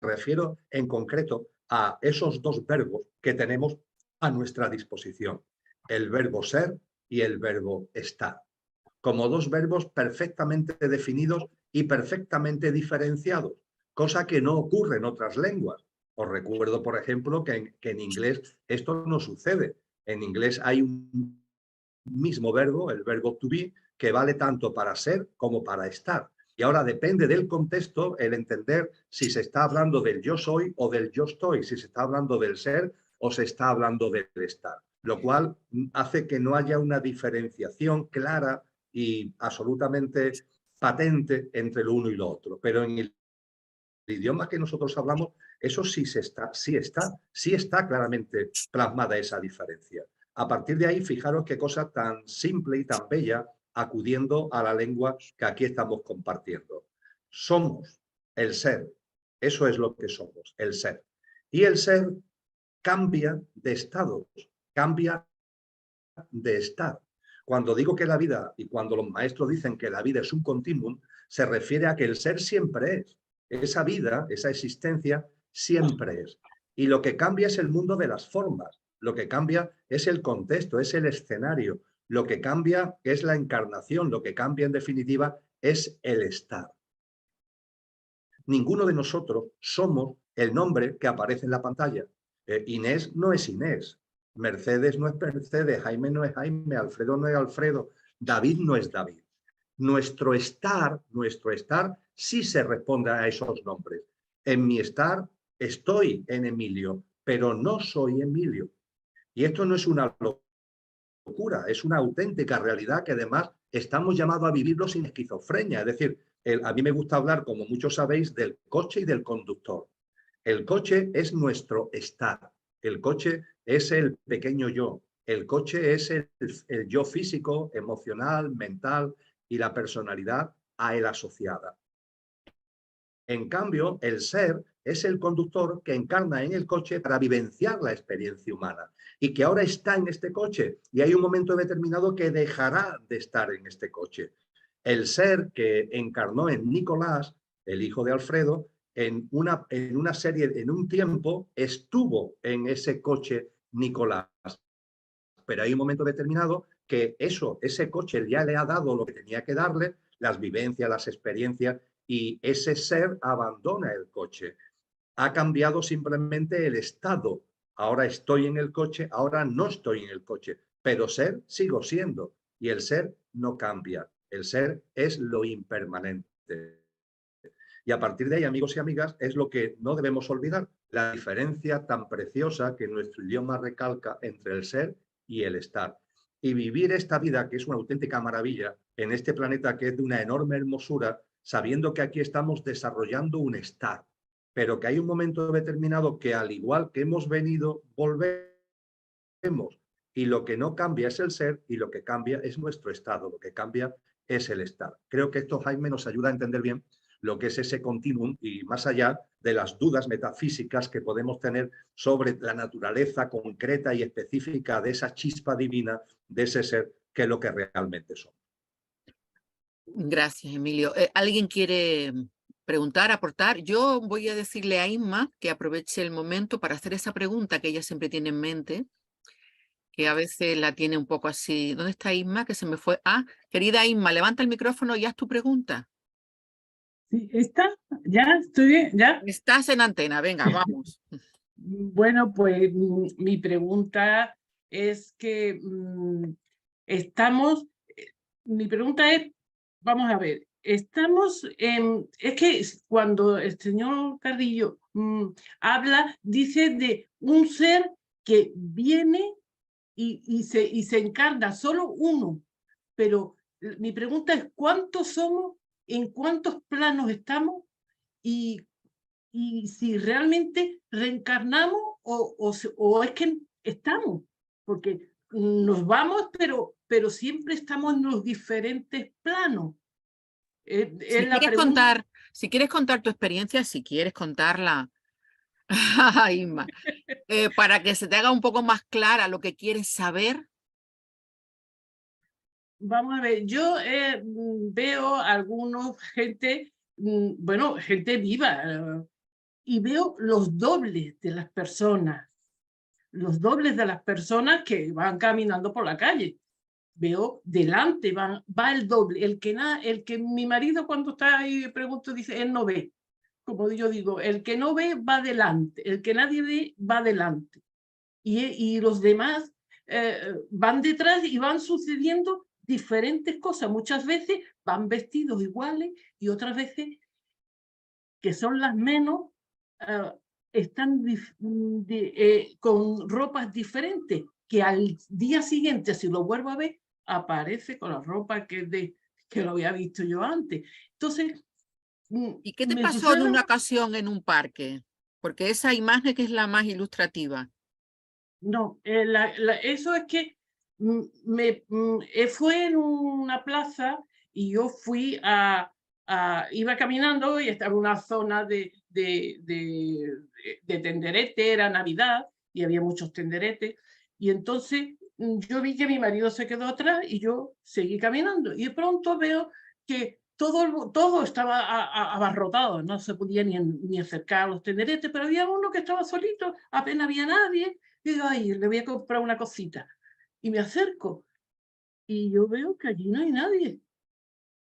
refiero en concreto a esos dos verbos que tenemos a nuestra disposición, el verbo ser y el verbo estar, como dos verbos perfectamente definidos y perfectamente diferenciados, cosa que no ocurre en otras lenguas. Os recuerdo, por ejemplo, que en inglés esto no sucede. En inglés hay un mismo verbo, el verbo to be, que vale tanto para ser como para estar. Y ahora depende del contexto el entender si se está hablando del yo soy o del yo estoy, si se está hablando del ser o se está hablando del estar, lo cual hace que no haya una diferenciación clara y absolutamente patente entre lo uno y lo otro. Pero en el idioma que nosotros hablamos, eso sí está claramente plasmada esa diferencia. A partir de ahí, fijaros qué cosa tan simple y tan bella acudiendo a la lengua que aquí estamos compartiendo. Somos el ser, eso es lo que somos, el ser. Y el ser cambia de estados, cambia de estar. Cuando digo que la vida, y cuando los maestros dicen que la vida es un continuum, se refiere a que el ser siempre es. Esa vida, esa existencia, siempre es. Y lo que cambia es el mundo de las formas, lo que cambia es el contexto, es el escenario, lo que cambia es la encarnación, lo que cambia en definitiva es el estar. Ninguno de nosotros somos el nombre que aparece en la pantalla. Inés no es Inés, Mercedes no es Mercedes, Jaime no es Jaime, Alfredo no es Alfredo, David no es David. Nuestro estar sí se responde a esos nombres. En mi estar estoy en Emilio, pero no soy Emilio. Y esto no es una locura, es una auténtica realidad que además estamos llamados a vivirlo sin esquizofrenia. Es decir, a mí me gusta hablar, como muchos sabéis, del coche y del conductor. El coche es nuestro estar. El coche es el pequeño yo. El coche es el yo físico, emocional, mental y la personalidad a él asociada. En cambio, el ser es el conductor que encarna en el coche para vivenciar la experiencia humana y que ahora está en este coche y hay un momento determinado que dejará de estar en este coche. El ser que encarnó en Nicolás, el hijo de Alfredo, en una serie, en un tiempo, estuvo en ese coche Nicolás. Pero hay un momento determinado que ese coche ya le ha dado lo que tenía que darle, las vivencias, las experiencias, y ese ser abandona el coche. Ha cambiado simplemente el estado. Ahora estoy en el coche, ahora no estoy en el coche, pero ser sigo siendo. Y el ser no cambia. El ser es lo impermanente. Y a partir de ahí, amigos y amigas, es lo que no debemos olvidar, la diferencia tan preciosa que nuestro idioma recalca entre el ser y el estar. Y vivir esta vida, que es una auténtica maravilla, en este planeta que es de una enorme hermosura, sabiendo que aquí estamos desarrollando un estar, pero que hay un momento determinado que, al igual que hemos venido, volvemos. Y lo que no cambia es el ser y lo que cambia es nuestro estado, lo que cambia es el estar. Creo que esto, Jaime, nos ayuda a entender bien lo que es ese continuum y más allá de las dudas metafísicas que podemos tener sobre la naturaleza concreta y específica de esa chispa divina, de ese ser, que es lo que realmente somos. Gracias, Emilio. ¿Alguien quiere preguntar, aportar? Yo voy a decirle a Inma que aproveche el momento para hacer esa pregunta que ella siempre tiene en mente, que a veces la tiene un poco así. ¿Dónde está Inma? Que se me fue. Ah, querida Inma, levanta el micrófono y haz tu pregunta. Sí, ¿está? ¿Ya? ¿Estoy bien? ¿Ya? Estás en antena, venga, vamos. Bueno, pues mi pregunta es que mi pregunta es, vamos a ver, estamos es que cuando el señor Carrillo habla, dice de un ser que viene y se encarna, solo uno, pero mi pregunta es, ¿cuántos somos? ¿En cuántos planos estamos? Y si realmente reencarnamos o es que estamos, porque nos vamos, pero siempre estamos en los diferentes planos. Si quieres contar tu experiencia, si quieres contarla, Inma, para que se te haga un poco más clara lo que quieres saber. Vamos a ver, yo veo algunos gente, bueno, gente viva, y veo los dobles de las personas que van caminando por la calle. Veo delante, va el doble, el que mi marido cuando está ahí pregunto, dice, él no ve. Como yo digo, el que no ve va adelante, el que nadie ve va adelante. Y los demás van detrás y van sucediendo diferentes cosas. Muchas veces van vestidos iguales y otras veces, que son las menos, están con ropas diferentes, que al día siguiente, si lo vuelvo a ver, aparece con la ropa que lo había visto yo antes. Entonces, ¿y qué te pasó en una ocasión en un parque? Porque esa imagen que es la más ilustrativa. No, eso es que fue en una plaza y yo iba caminando y estaba en una zona de tenderete, era Navidad y había muchos tenderetes, y entonces yo vi que mi marido se quedó atrás y yo seguí caminando y de pronto veo que todo estaba abarrotado, no se podía ni acercar a los tenderetes, pero había uno que estaba solito, apenas había nadie. Y digo, ay, le voy a comprar una cosita. Y me acerco y yo veo que allí no hay nadie.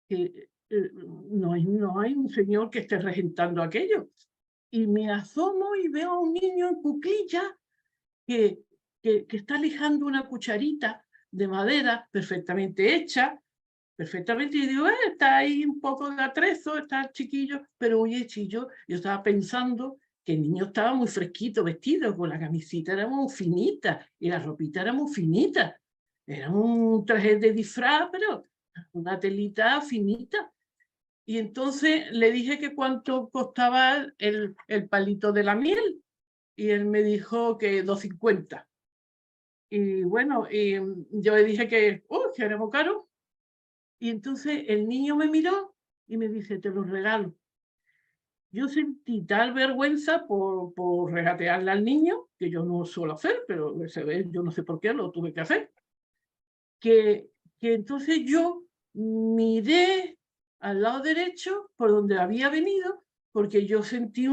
Que no hay un señor que esté regentando aquello. Y me asomo y veo a un niño en cuclillas que está lijando una cucharita de madera perfectamente hecha, perfectamente. Y digo, está ahí un poco de atrezo, está chiquillo, pero oye, chillo, yo estaba pensando que el niño estaba muy fresquito vestido, con la camisita era muy finita y la ropita era muy finita. Era un traje de disfraz, pero una telita finita. Y entonces le dije que cuánto costaba el palito de la miel. Y él me dijo que 2,50. Y bueno, yo le dije que era muy caro. Y entonces el niño me miró y me dice, te lo regalo. Yo sentí tal vergüenza por regatearle al niño, que yo no suelo hacer, pero yo no sé por qué lo tuve que hacer, que entonces yo miré al lado derecho por donde había venido, porque yo sentí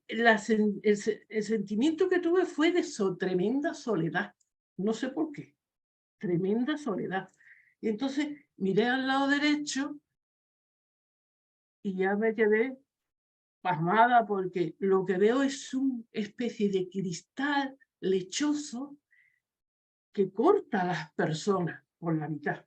el sentimiento que tuve fue de tremenda soledad. No sé por qué. Tremenda soledad. Y entonces miré al lado derecho y ya me quedé pasmada porque lo que veo es una especie de cristal lechoso que corta a las personas por la mitad,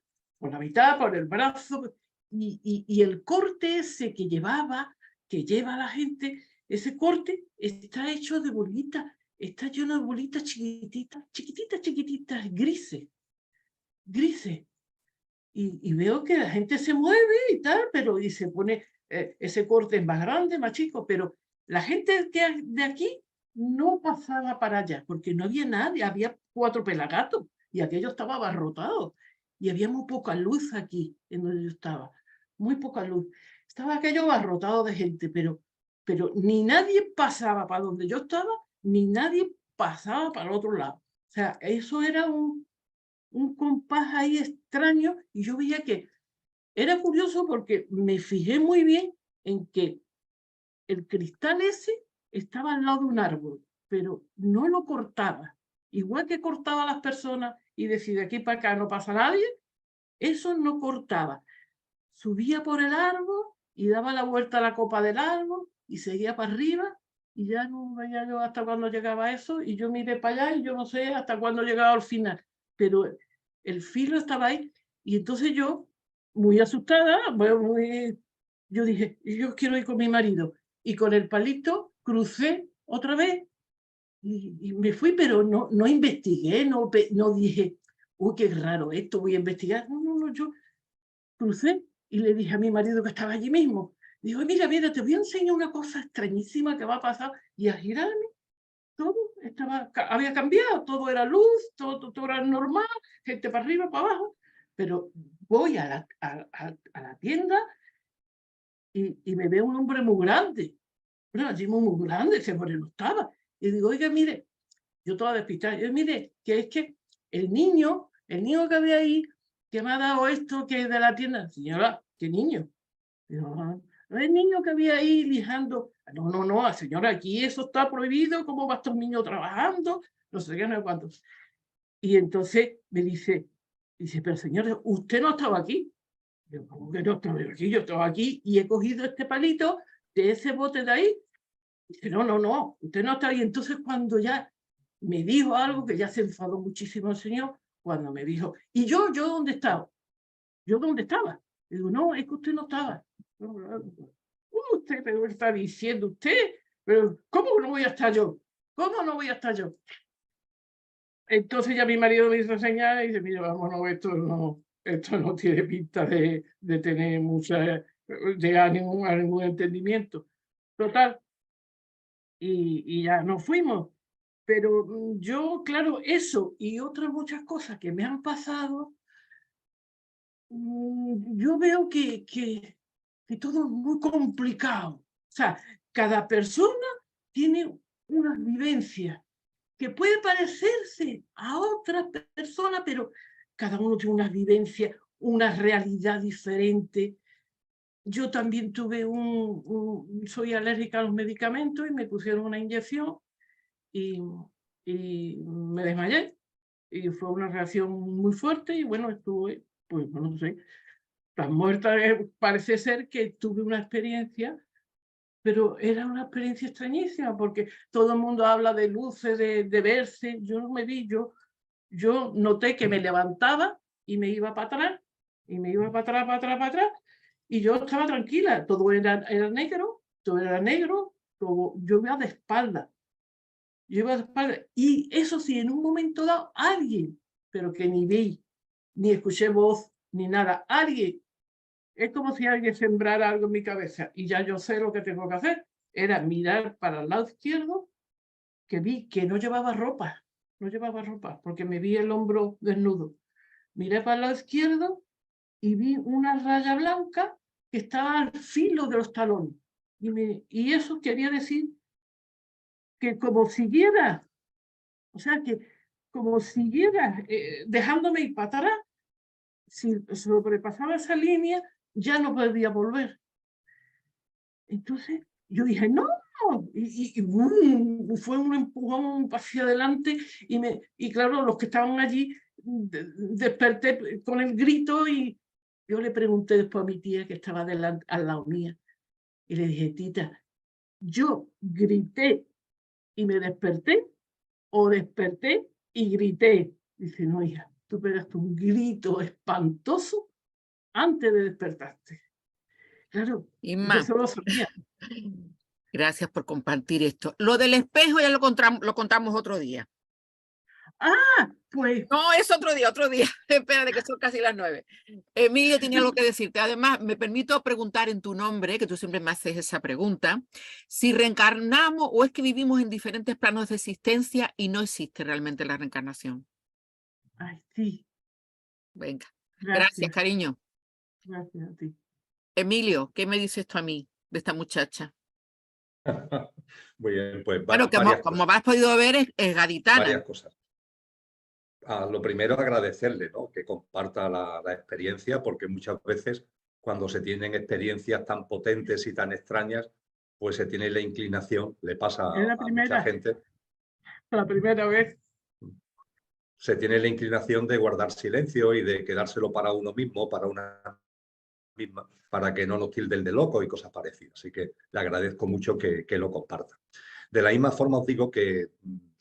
por el brazo, y el corte ese que lleva a la gente, ese corte está hecho de bolitas, está lleno de bolitas chiquititas, grises. Y veo que la gente se mueve y tal, pero y se pone, ese corte es más grande, más chico, pero la gente de aquí no pasaba para allá, porque no había nadie, había 4 pelagatos y aquello estaba abarrotado y había muy poca luz aquí en donde yo estaba, muy poca luz. estaba aquello abarrotado de gente, pero ni nadie pasaba para donde yo estaba, ni nadie pasaba para el otro lado. O sea, eso era un compás ahí extraño, y yo veía que era curioso porque me fijé muy bien en que el cristal ese estaba al lado de un árbol, pero no lo cortaba. Igual que cortaba a las personas y decía, de aquí para acá no pasa nadie, eso no cortaba. Subía por el árbol y daba la vuelta a la copa del árbol y seguía para arriba, y ya no veía yo hasta cuándo llegaba eso, y yo miré para allá y yo no sé hasta cuándo llegaba al final, pero el filo estaba ahí. Y entonces yo, muy asustada, yo dije, yo quiero ir con mi marido, y con el palito crucé otra vez y me fui, pero no investigué, no dije, uy, qué raro esto, voy a investigar. No, yo crucé y le dije a mi marido que estaba allí mismo, digo, mira, te voy a enseñar una cosa extrañísima que va a pasar. Y a girarme, todo había cambiado, todo era luz, todo era normal, gente para arriba, para abajo, pero voy a la tienda y me veo un hombre muy grande, allí muy grande, ese hombre no estaba. Y digo, oiga, mire, yo toda despistada, mire, que es que el niño que había ahí, que me ha dado esto, que es de la tienda. Señora, ¿qué niño? Digo, el niño que había ahí lijando. No, señora, aquí eso está prohibido, ¿cómo va a estar un niño trabajando? No sé qué, no sé cuánto. Y entonces me dice, pero señora, usted no estaba aquí. Digo, ¿cómo que no estaba aquí? Yo estaba aquí y he cogido este palito de ese bote de ahí. Dice, no, usted no está ahí. Entonces cuando ya me dijo algo, que ya se enfadó muchísimo el señor, cuando me dijo, ¿y yo dónde estaba? ¿Yo dónde estaba? Digo, no, es que usted no estaba. Usted, pero está diciendo usted, pero ¿cómo no voy a estar yo? ¿Cómo no voy a estar yo? Entonces ya mi marido me hizo señal y dice, mira, vámonos, esto no tiene pinta de tener llegar a ningún entendimiento. Total, y ya nos fuimos. Pero yo, claro, eso y otras muchas cosas que me han pasado, yo veo que todo es muy complicado. O sea, cada persona tiene unas vivencias que puede parecerse a otra persona, pero cada uno tiene unas vivencias, una realidad diferente. Yo también soy alérgica a los medicamentos y me pusieron una inyección y me desmayé. Y fue una reacción muy fuerte y bueno, estuve, pues no sé, tan muerta, parece ser que tuve una experiencia, pero era una experiencia extrañísima porque todo el mundo habla de luces, de verse. Yo no me vi, yo noté que me levantaba y me iba para atrás, y me iba para atrás, y yo estaba tranquila, todo era negro, yo iba de espalda. Y eso sí, en un momento dado, alguien, pero que ni vi, ni escuché voz, ni nada, alguien, es como si alguien sembrara algo en mi cabeza, y ya yo sé lo que tengo que hacer, era mirar para el lado izquierdo, que vi que no llevaba ropa, porque me vi el hombro desnudo. Miré para el lado izquierdo y vi una raya blanca que estaba al filo de los talones. Y eso quería decir que como siguiera, o sea, que como siguiera dejándome ir para atrás, si sobrepasaba esa línea, ya no podía volver. Entonces yo dije, no, y boom, fue un empujón hacia adelante, y claro, los que estaban allí, desperté con el grito, y yo le pregunté después a mi tía que estaba al lado mía, y le dije, tita, ¿yo grité y me desperté, o desperté y grité? Dice, no, hija, tú pegaste un grito espantoso antes de despertarte. Claro, yo solo sabía. Gracias por compartir esto. Lo del espejo ya lo contamos otro día. Ah, pues. No, es otro día. Espérate, que son casi las 9. Emilio tenía algo que decirte. Además, me permito preguntar en tu nombre, que tú siempre me haces esa pregunta, si reencarnamos o es que vivimos en diferentes planos de existencia y no existe realmente la reencarnación. Ay, sí. Venga. Gracias, cariño. Gracias a ti. Emilio, ¿qué me dices tú a mí de esta muchacha? Muy bien, pues Bueno, como has podido ver, es gaditana. varias cosas. Lo primero, agradecerle, ¿no?, que comparta la experiencia, porque muchas veces cuando se tienen experiencias tan potentes y tan extrañas, pues se tiene la inclinación, le pasa Es la a mucha primera, gente, la primera vez. se tiene la inclinación de guardar silencio y de quedárselo para uno mismo, para una misma, para que no nos tilden de loco y cosas parecidas. Así que le agradezco mucho que lo comparta. De la misma forma os digo que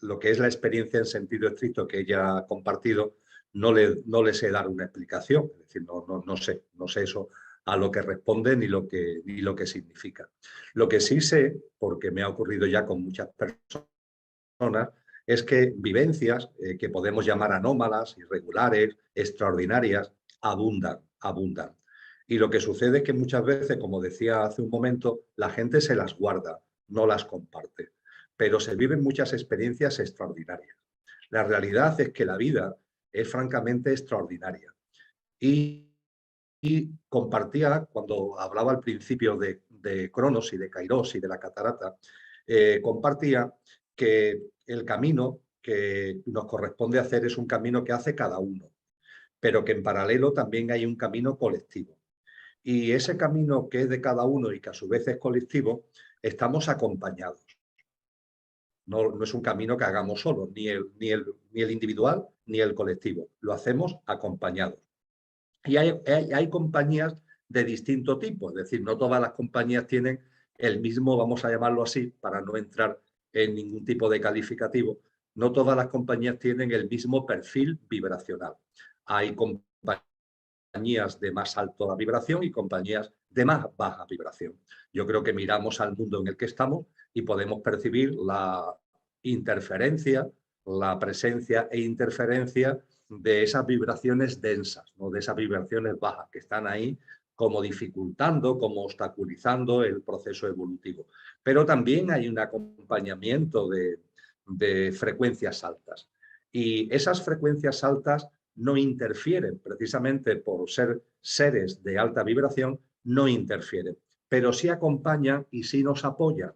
lo que es la experiencia en sentido estricto que ella ha compartido, no le sé dar una explicación. Es decir, no sé eso a lo que responde ni lo que significa. Lo que sí sé, porque me ha ocurrido ya con muchas personas, es que vivencias que podemos llamar anómalas, irregulares, extraordinarias, abundan. Y lo que sucede es que muchas veces, como decía hace un momento, la gente se las guarda, no las comparte. Pero se viven muchas experiencias extraordinarias. La realidad es que la vida es francamente extraordinaria. Y compartía, cuando hablaba al principio de Cronos y de Kairos y de la catarata, compartía que el camino que nos corresponde hacer es un camino que hace cada uno, pero que en paralelo también hay un camino colectivo. Y ese camino que es de cada uno y que a su vez es colectivo, estamos acompañados. No es un camino que hagamos solos, ni el individual ni el colectivo. Lo hacemos acompañados. Y hay compañías de distinto tipo, es decir, no todas las compañías tienen el mismo, vamos a llamarlo así, para no entrar en ningún tipo de calificativo, no todas las compañías tienen el mismo perfil vibracional. Hay compañías de más alta vibración y compañías de más baja vibración. Yo creo que miramos al mundo en el que estamos y podemos percibir la interferencia, la presencia e interferencia de esas vibraciones densas, ¿no?, de esas vibraciones bajas que están ahí como dificultando, como obstaculizando el proceso evolutivo. Pero también hay un acompañamiento de frecuencias altas. Y esas frecuencias altas no interfieren, precisamente por ser seres de alta vibración, no interfieren, pero sí acompañan y sí nos apoyan.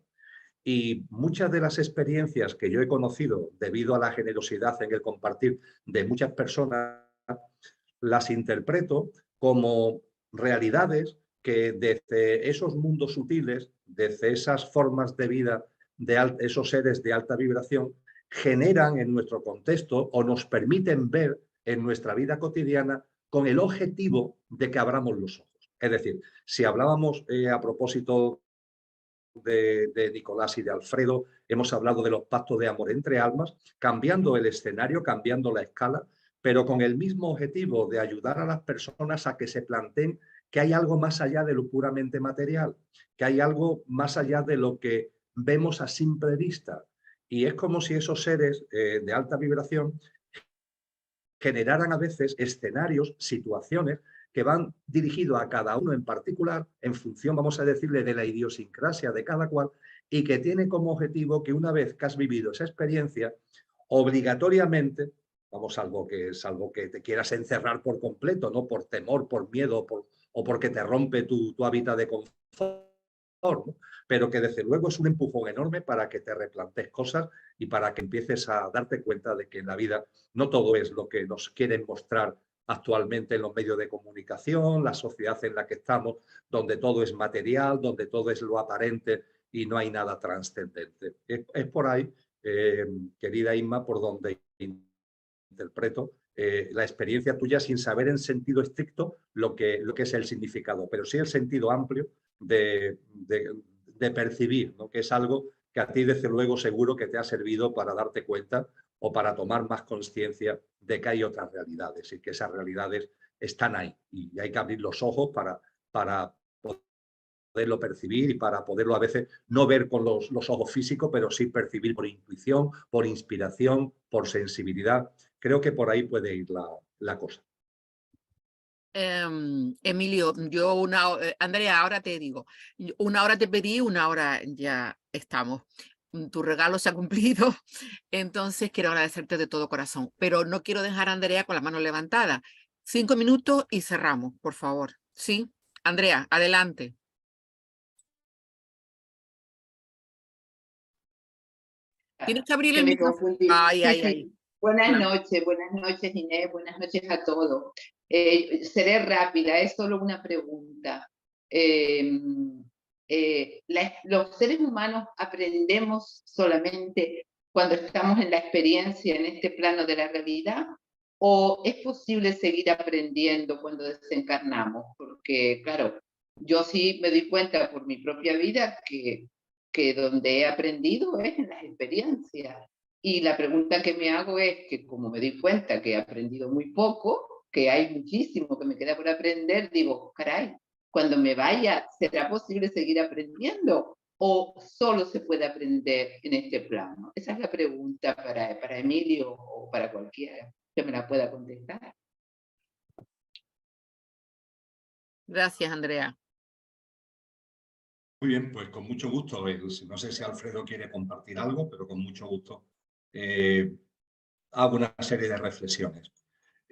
Y muchas de las experiencias que yo he conocido debido a la generosidad en el compartir de muchas personas, las interpreto como realidades que desde esos mundos sutiles, desde esas formas de vida de esos seres de alta vibración, generan en nuestro contexto o nos permiten ver en nuestra vida cotidiana con el objetivo de que abramos los ojos. Es decir, si hablábamos a propósito de Nicolás y de Alfredo, hemos hablado de los pactos de amor entre almas, cambiando el escenario, cambiando la escala, pero con el mismo objetivo de ayudar a las personas a que se planteen que hay algo más allá de lo puramente material, que hay algo más allá de lo que vemos a simple vista. Y es como si esos seres de alta vibración generaran a veces escenarios, situaciones que van dirigidos a cada uno en particular en función, vamos a decirle, de la idiosincrasia de cada cual, y que tiene como objetivo que una vez que has vivido esa experiencia, obligatoriamente, vamos, salvo que te quieras encerrar por completo, ¿no?, por temor, por miedo o porque te rompe tu hábitat de confort, ¿no?, pero que desde luego es un empujón enorme para que te replantes cosas y para que empieces a darte cuenta de que en la vida no todo es lo que nos quieren mostrar actualmente en los medios de comunicación, la sociedad en la que estamos, donde todo es material, donde todo es lo aparente y no hay nada trascendente. Es por ahí, querida Inma, por donde interpreto la experiencia tuya sin saber en sentido estricto lo que es el significado, pero sí el sentido amplio de percibir, ¿no?, que es algo que a ti, desde luego, seguro que te ha servido para darte cuenta o para tomar más conciencia de que hay otras realidades y que esas realidades están ahí y hay que abrir los ojos para poderlo percibir y para poderlo a veces no ver con los ojos físicos, pero sí percibir por intuición, por inspiración, por sensibilidad. Creo que por ahí puede ir la cosa. Emilio, Andrea, ahora te digo, una hora te pedí, una hora ya estamos. Tu regalo se ha cumplido, entonces quiero agradecerte de todo corazón, pero no quiero dejar a Andrea con la mano levantada. 5 minutos y cerramos, por favor. ¿Sí? Andrea, adelante. Tienes que abrir Que el me micrófono. confundí. Ay, Sí, ay, sí. ay. Buenas noches Inés, buenas noches a todos. Seré rápida, es solo una pregunta. ¿Los seres humanos aprendemos solamente cuando estamos en la experiencia, en este plano de la realidad? ¿O es posible seguir aprendiendo cuando desencarnamos? Porque, claro, yo sí me doy cuenta por mi propia vida que donde he aprendido es en las experiencias. Y la pregunta que me hago es que, como me doy cuenta que he aprendido muy poco, que hay muchísimo que me queda por aprender, digo, caray, cuando me vaya, ¿será posible seguir aprendiendo? ¿O solo se puede aprender en este plano? Esa es la pregunta para Emilio o para cualquiera que me la pueda contestar. Gracias, Andrea. Muy bien, pues con mucho gusto. No sé si Alfredo quiere compartir algo, pero con mucho gusto hago una serie de reflexiones.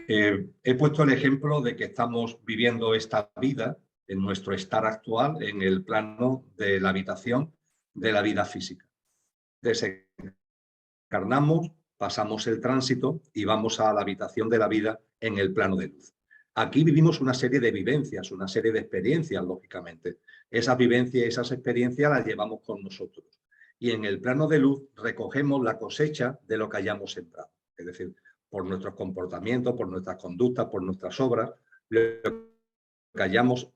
He puesto el ejemplo de que estamos viviendo esta vida en nuestro estar actual en el plano de la habitación de la vida física. Desencarnamos, pasamos el tránsito y vamos a la habitación de la vida en el plano de luz. Aquí vivimos una serie de vivencias, una serie de experiencias, lógicamente. Esas vivencias y esas experiencias las llevamos con nosotros. Y en el plano de luz recogemos la cosecha de lo que hayamos sembrado. Es decir, por nuestros comportamientos, por nuestras conductas, por nuestras obras, lo que hayamos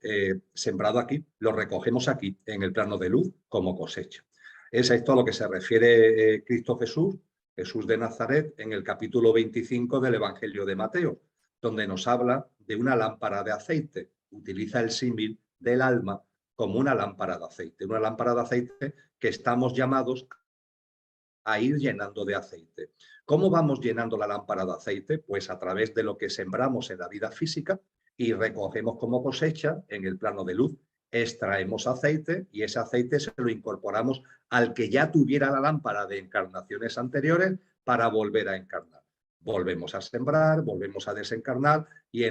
sembrado aquí, lo recogemos aquí, en el plano de luz, como cosecha. Es esto a lo que se refiere Cristo Jesús, Jesús de Nazaret, en el capítulo 25 del Evangelio de Mateo, donde nos habla de una lámpara de aceite. Utiliza el símil del alma como una lámpara de aceite que estamos llamados a ir llenando de aceite. ¿Cómo vamos llenando la lámpara de aceite? Pues a través de lo que sembramos en la vida física y recogemos como cosecha en el plano de luz. Extraemos aceite y ese aceite se lo incorporamos al que ya tuviera la lámpara de encarnaciones anteriores para volver a encarnar. Volvemos a sembrar, volvemos a desencarnar y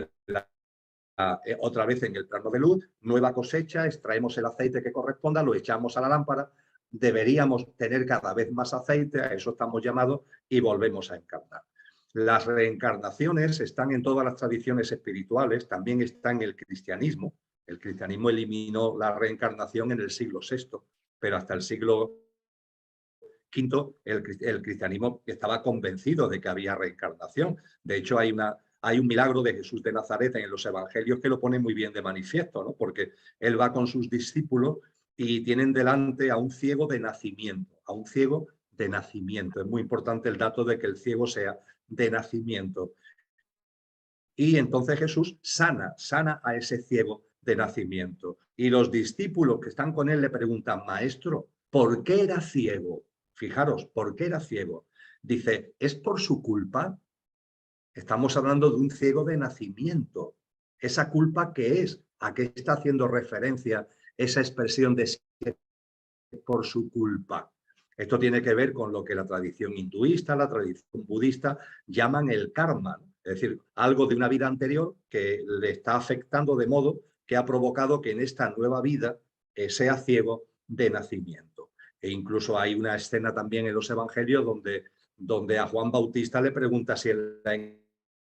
otra vez en el plano de luz, nueva cosecha, extraemos el aceite que corresponda, lo echamos a la lámpara, deberíamos tener cada vez más aceite, a eso estamos llamados, y volvemos a encarnar. Las reencarnaciones están en todas las tradiciones espirituales, también está en el cristianismo. El cristianismo eliminó la reencarnación en el siglo VI, pero hasta el siglo V el cristianismo estaba convencido de que había reencarnación. De hecho, hay un milagro de Jesús de Nazaret en los evangelios que lo pone muy bien de manifiesto, ¿no? Porque él va con sus discípulos y tienen delante a un ciego de nacimiento, a un ciego de nacimiento. Es muy importante el dato de que el ciego sea de nacimiento. Y entonces Jesús sana a ese ciego de nacimiento. Y los discípulos que están con él le preguntan, maestro, ¿por qué era ciego? Fijaros, ¿por qué era ciego? Dice, ¿es por su culpa? Estamos hablando de un ciego de nacimiento. ¿Esa culpa qué es? ¿A qué está haciendo referencia esa expresión de por su culpa? Esto tiene que ver con lo que la tradición hinduista, la tradición budista llaman el karma, ¿no? Es decir, algo de una vida anterior que le está afectando de modo que ha provocado que en esta nueva vida sea ciego de nacimiento. E incluso hay una escena también en los evangelios donde a Juan Bautista le pregunta si es la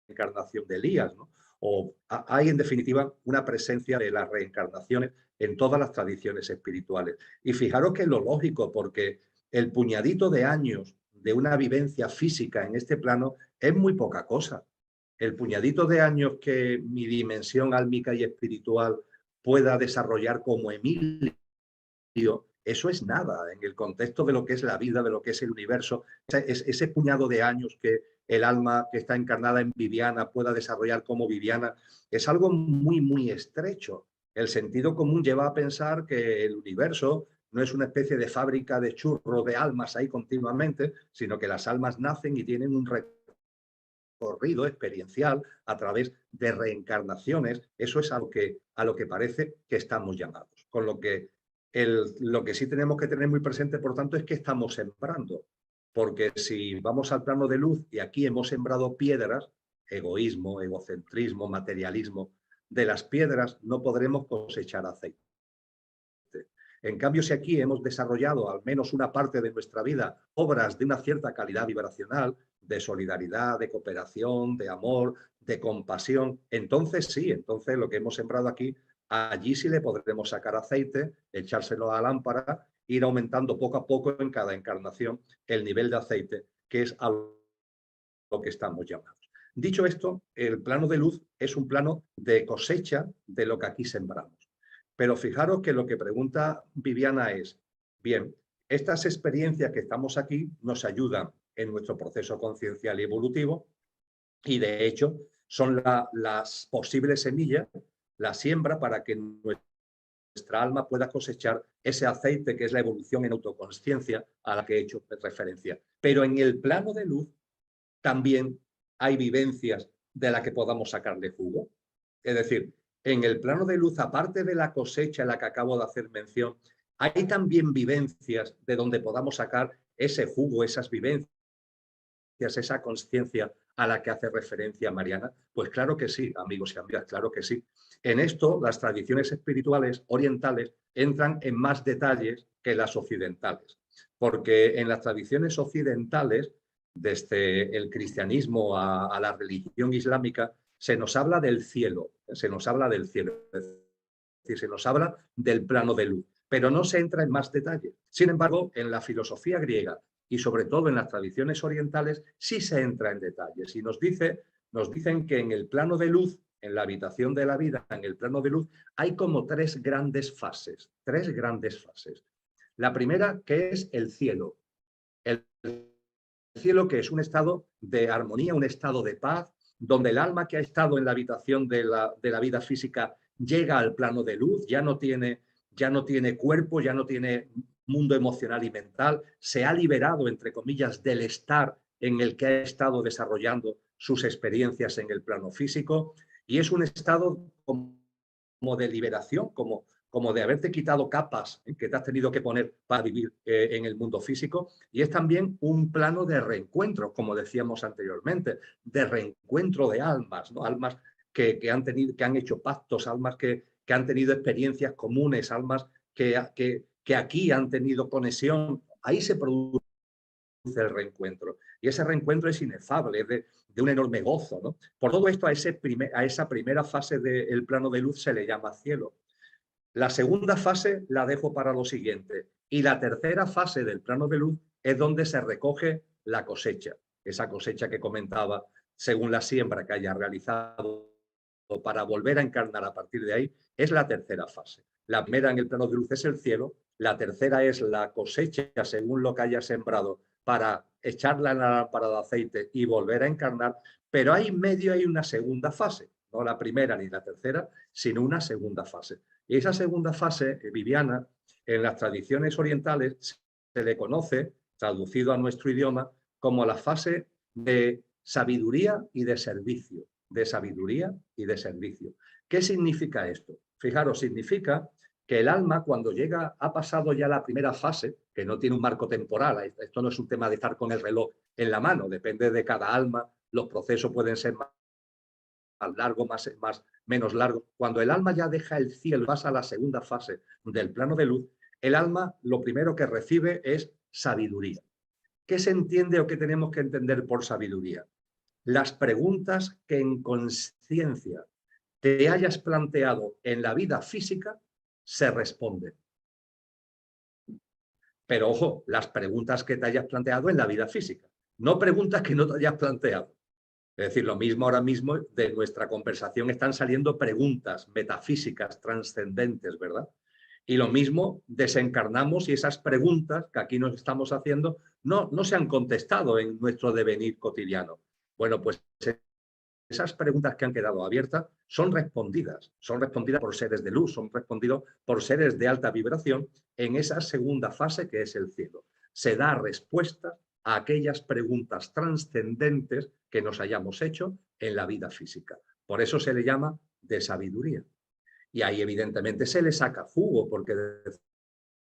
encarnación de Elías, ¿no? O hay en definitiva una presencia de las reencarnaciones en todas las tradiciones espirituales. Y fijaros que es lo lógico, porque el puñadito de años de una vivencia física en este plano es muy poca cosa. El puñadito de años que mi dimensión álmica y espiritual pueda desarrollar como Emilio, eso es nada en el contexto de lo que es la vida, de lo que es el universo. Ese puñado de años que el alma que está encarnada en Viviana pueda desarrollar como Viviana es algo muy, muy estrecho. El sentido común lleva a pensar que el universo no es una especie de fábrica de churros de almas ahí continuamente, sino que las almas nacen y tienen un recorrido experiencial a través de reencarnaciones. Eso es a lo que parece que estamos llamados. Con lo que sí tenemos que tener muy presente, por tanto, es que estamos sembrando. Porque si vamos al plano de luz y aquí hemos sembrado piedras, egoísmo, egocentrismo, materialismo, de las piedras no podremos cosechar aceite. En cambio, si aquí hemos desarrollado al menos una parte de nuestra vida obras de una cierta calidad vibracional, de solidaridad, de cooperación, de amor, de compasión, entonces sí, entonces lo que hemos sembrado aquí, allí sí le podremos sacar aceite, echárselo a la lámpara, ir aumentando poco a poco en cada encarnación el nivel de aceite, que es a lo que estamos llamados. Dicho esto, el plano de luz es un plano de cosecha de lo que aquí sembramos. Pero fijaros que lo que pregunta Viviana es, bien, estas experiencias que estamos aquí nos ayudan en nuestro proceso conciencial y evolutivo y de hecho son las posibles semillas, la siembra para que nuestra alma pueda cosechar ese aceite que es la evolución en autoconsciencia a la que he hecho referencia. Pero en el plano de luz también hay vivencias de las que podamos sacarle jugo. Es decir, en el plano de luz, aparte de la cosecha a la que acabo de hacer mención, hay también vivencias de donde podamos sacar ese jugo, esas vivencias, esa conciencia a la que hace referencia Mariana. Pues claro que sí, amigos y amigas, claro que sí. En esto, las tradiciones espirituales orientales entran en más detalles que las occidentales, porque en las tradiciones occidentales, desde el cristianismo a la religión islámica, se nos habla del cielo, se nos habla del cielo, es decir, se nos habla del plano de luz, pero no se entra en más detalle. Sin embargo, en la filosofía griega y sobre todo en las tradiciones orientales sí se entra en detalles y nos dicen que en el plano de luz, en la habitación de la vida, en el plano de luz, hay como tres grandes fases. La primera, que es el cielo. El cielo, que es un estado de armonía, un estado de paz, donde el alma que ha estado en la habitación de la vida física llega al plano de luz, ya no tiene cuerpo, ya no tiene mundo emocional y mental, se ha liberado, entre comillas, del estar en el que ha estado desarrollando sus experiencias en el plano físico, y es un estado como de liberación, como de haberte quitado capas que te has tenido que poner para vivir en el mundo físico, y es también un plano de reencuentro, como decíamos anteriormente, de reencuentro de almas, ¿no? Almas que han hecho pactos, almas que han tenido experiencias comunes, almas que aquí han tenido conexión. Ahí se produce el reencuentro, y ese reencuentro es inefable, es de un enorme gozo, ¿no? Por todo esto, a esa primera fase del plano de luz se le llama cielo. La segunda fase la dejo para lo siguiente, y la tercera fase del plano de luz es donde se recoge la cosecha, esa cosecha que comentaba, según la siembra que haya realizado para volver a encarnar a partir de ahí, es la tercera fase. La primera en el plano de luz es el cielo, la tercera es la cosecha según lo que haya sembrado para echarla en la lámpara de aceite y volver a encarnar, pero ahí en medio hay una segunda fase, no la primera ni la tercera, sino una segunda fase. Y esa segunda fase, Viviana, en las tradiciones orientales se le conoce, traducido a nuestro idioma, como la fase de sabiduría y de servicio. De sabiduría y de servicio. ¿Qué significa esto? Fijaros, significa que el alma, cuando ha pasado ya la primera fase, que no tiene un marco temporal, esto no es un tema de estar con el reloj en la mano, depende de cada alma, los procesos pueden ser más largos, menos largos. Cuando el alma ya deja el cielo y pasa a la segunda fase del plano de luz, el alma lo primero que recibe es sabiduría. ¿Qué se entiende o qué tenemos que entender por sabiduría? Las preguntas que en conciencia te hayas planteado en la vida física se responden. Pero ojo, las preguntas que te hayas planteado en la vida física, no preguntas que no te hayas planteado. Es decir, lo mismo ahora mismo de nuestra conversación están saliendo preguntas metafísicas trascendentes, ¿verdad? Y lo mismo desencarnamos y esas preguntas que aquí nos estamos haciendo no se han contestado en nuestro devenir cotidiano. Bueno, pues esas preguntas que han quedado abiertas son respondidas por seres de luz, son respondidas por seres de alta vibración en esa segunda fase que es el cielo. Se da respuesta a aquellas preguntas trascendentes que nos hayamos hecho en la vida física. Por eso se le llama de sabiduría. Y ahí evidentemente se le saca jugo, porque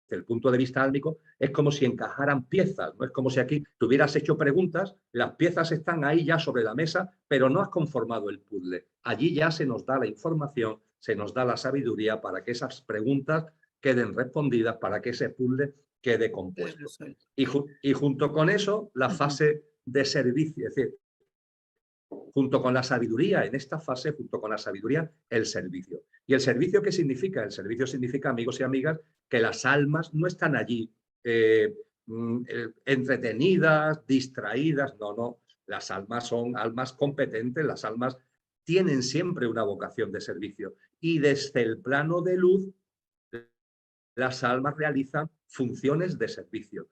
el punto de vista álmico, es como si encajaran piezas, ¿no? Es como si aquí tú hubieras hecho preguntas, las piezas están ahí ya sobre la mesa, pero no has conformado el puzzle. Allí ya se nos da la información, se nos da la sabiduría para que esas preguntas queden respondidas, para que ese puzzle quede compuesto. Y junto con eso, la fase de servicio, es decir, junto con la sabiduría, en esta fase, junto con la sabiduría, el servicio. ¿Y el servicio qué significa? El servicio significa, amigos y amigas, que las almas no están allí entretenidas, distraídas, no. Las almas son almas competentes, las almas tienen siempre una vocación de servicio. Y desde el plano de luz, las almas realizan funciones de servicio.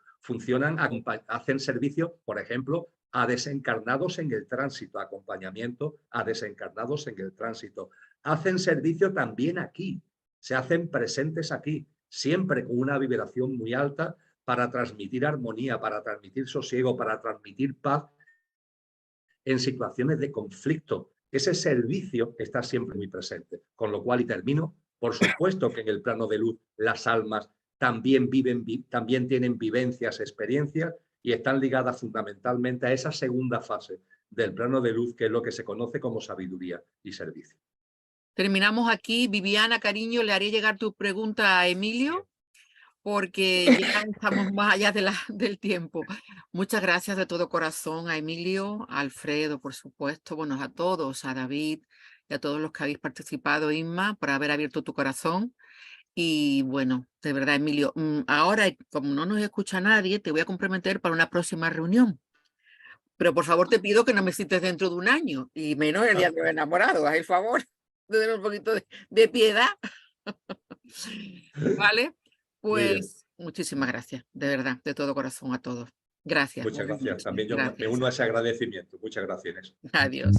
Hacen servicio, por ejemplo, a desencarnados en el tránsito, acompañamiento a desencarnados en el tránsito. Hacen servicio también aquí, se hacen presentes aquí, siempre con una vibración muy alta para transmitir armonía, para transmitir sosiego, para transmitir paz en situaciones de conflicto. Ese servicio está siempre muy presente. Con lo cual, y termino, por supuesto que en el plano de luz las almas también tienen vivencias, experiencias, y están ligadas fundamentalmente a esa segunda fase del plano de luz, que es lo que se conoce como sabiduría y servicio. Terminamos aquí. Viviana, cariño, le haré llegar tu pregunta a Emilio, porque ya estamos más allá del tiempo. Muchas gracias de todo corazón a Emilio, a Alfredo, por supuesto, bueno, a todos, a David y a todos los que habéis participado, Inma, por haber abierto tu corazón. Y bueno, de verdad, Emilio, ahora, como no nos escucha nadie, te voy a comprometer para una próxima reunión. Pero por favor te pido que no me cites dentro de un año, y menos el día de los enamorados, haz el favor de tener un poquito de piedad. ¿Vale? Pues muchísimas gracias, de verdad, de todo corazón a todos. Gracias. Muchas gracias. También yo Gracias. me uno a ese agradecimiento. Muchas gracias, Inés. Adiós.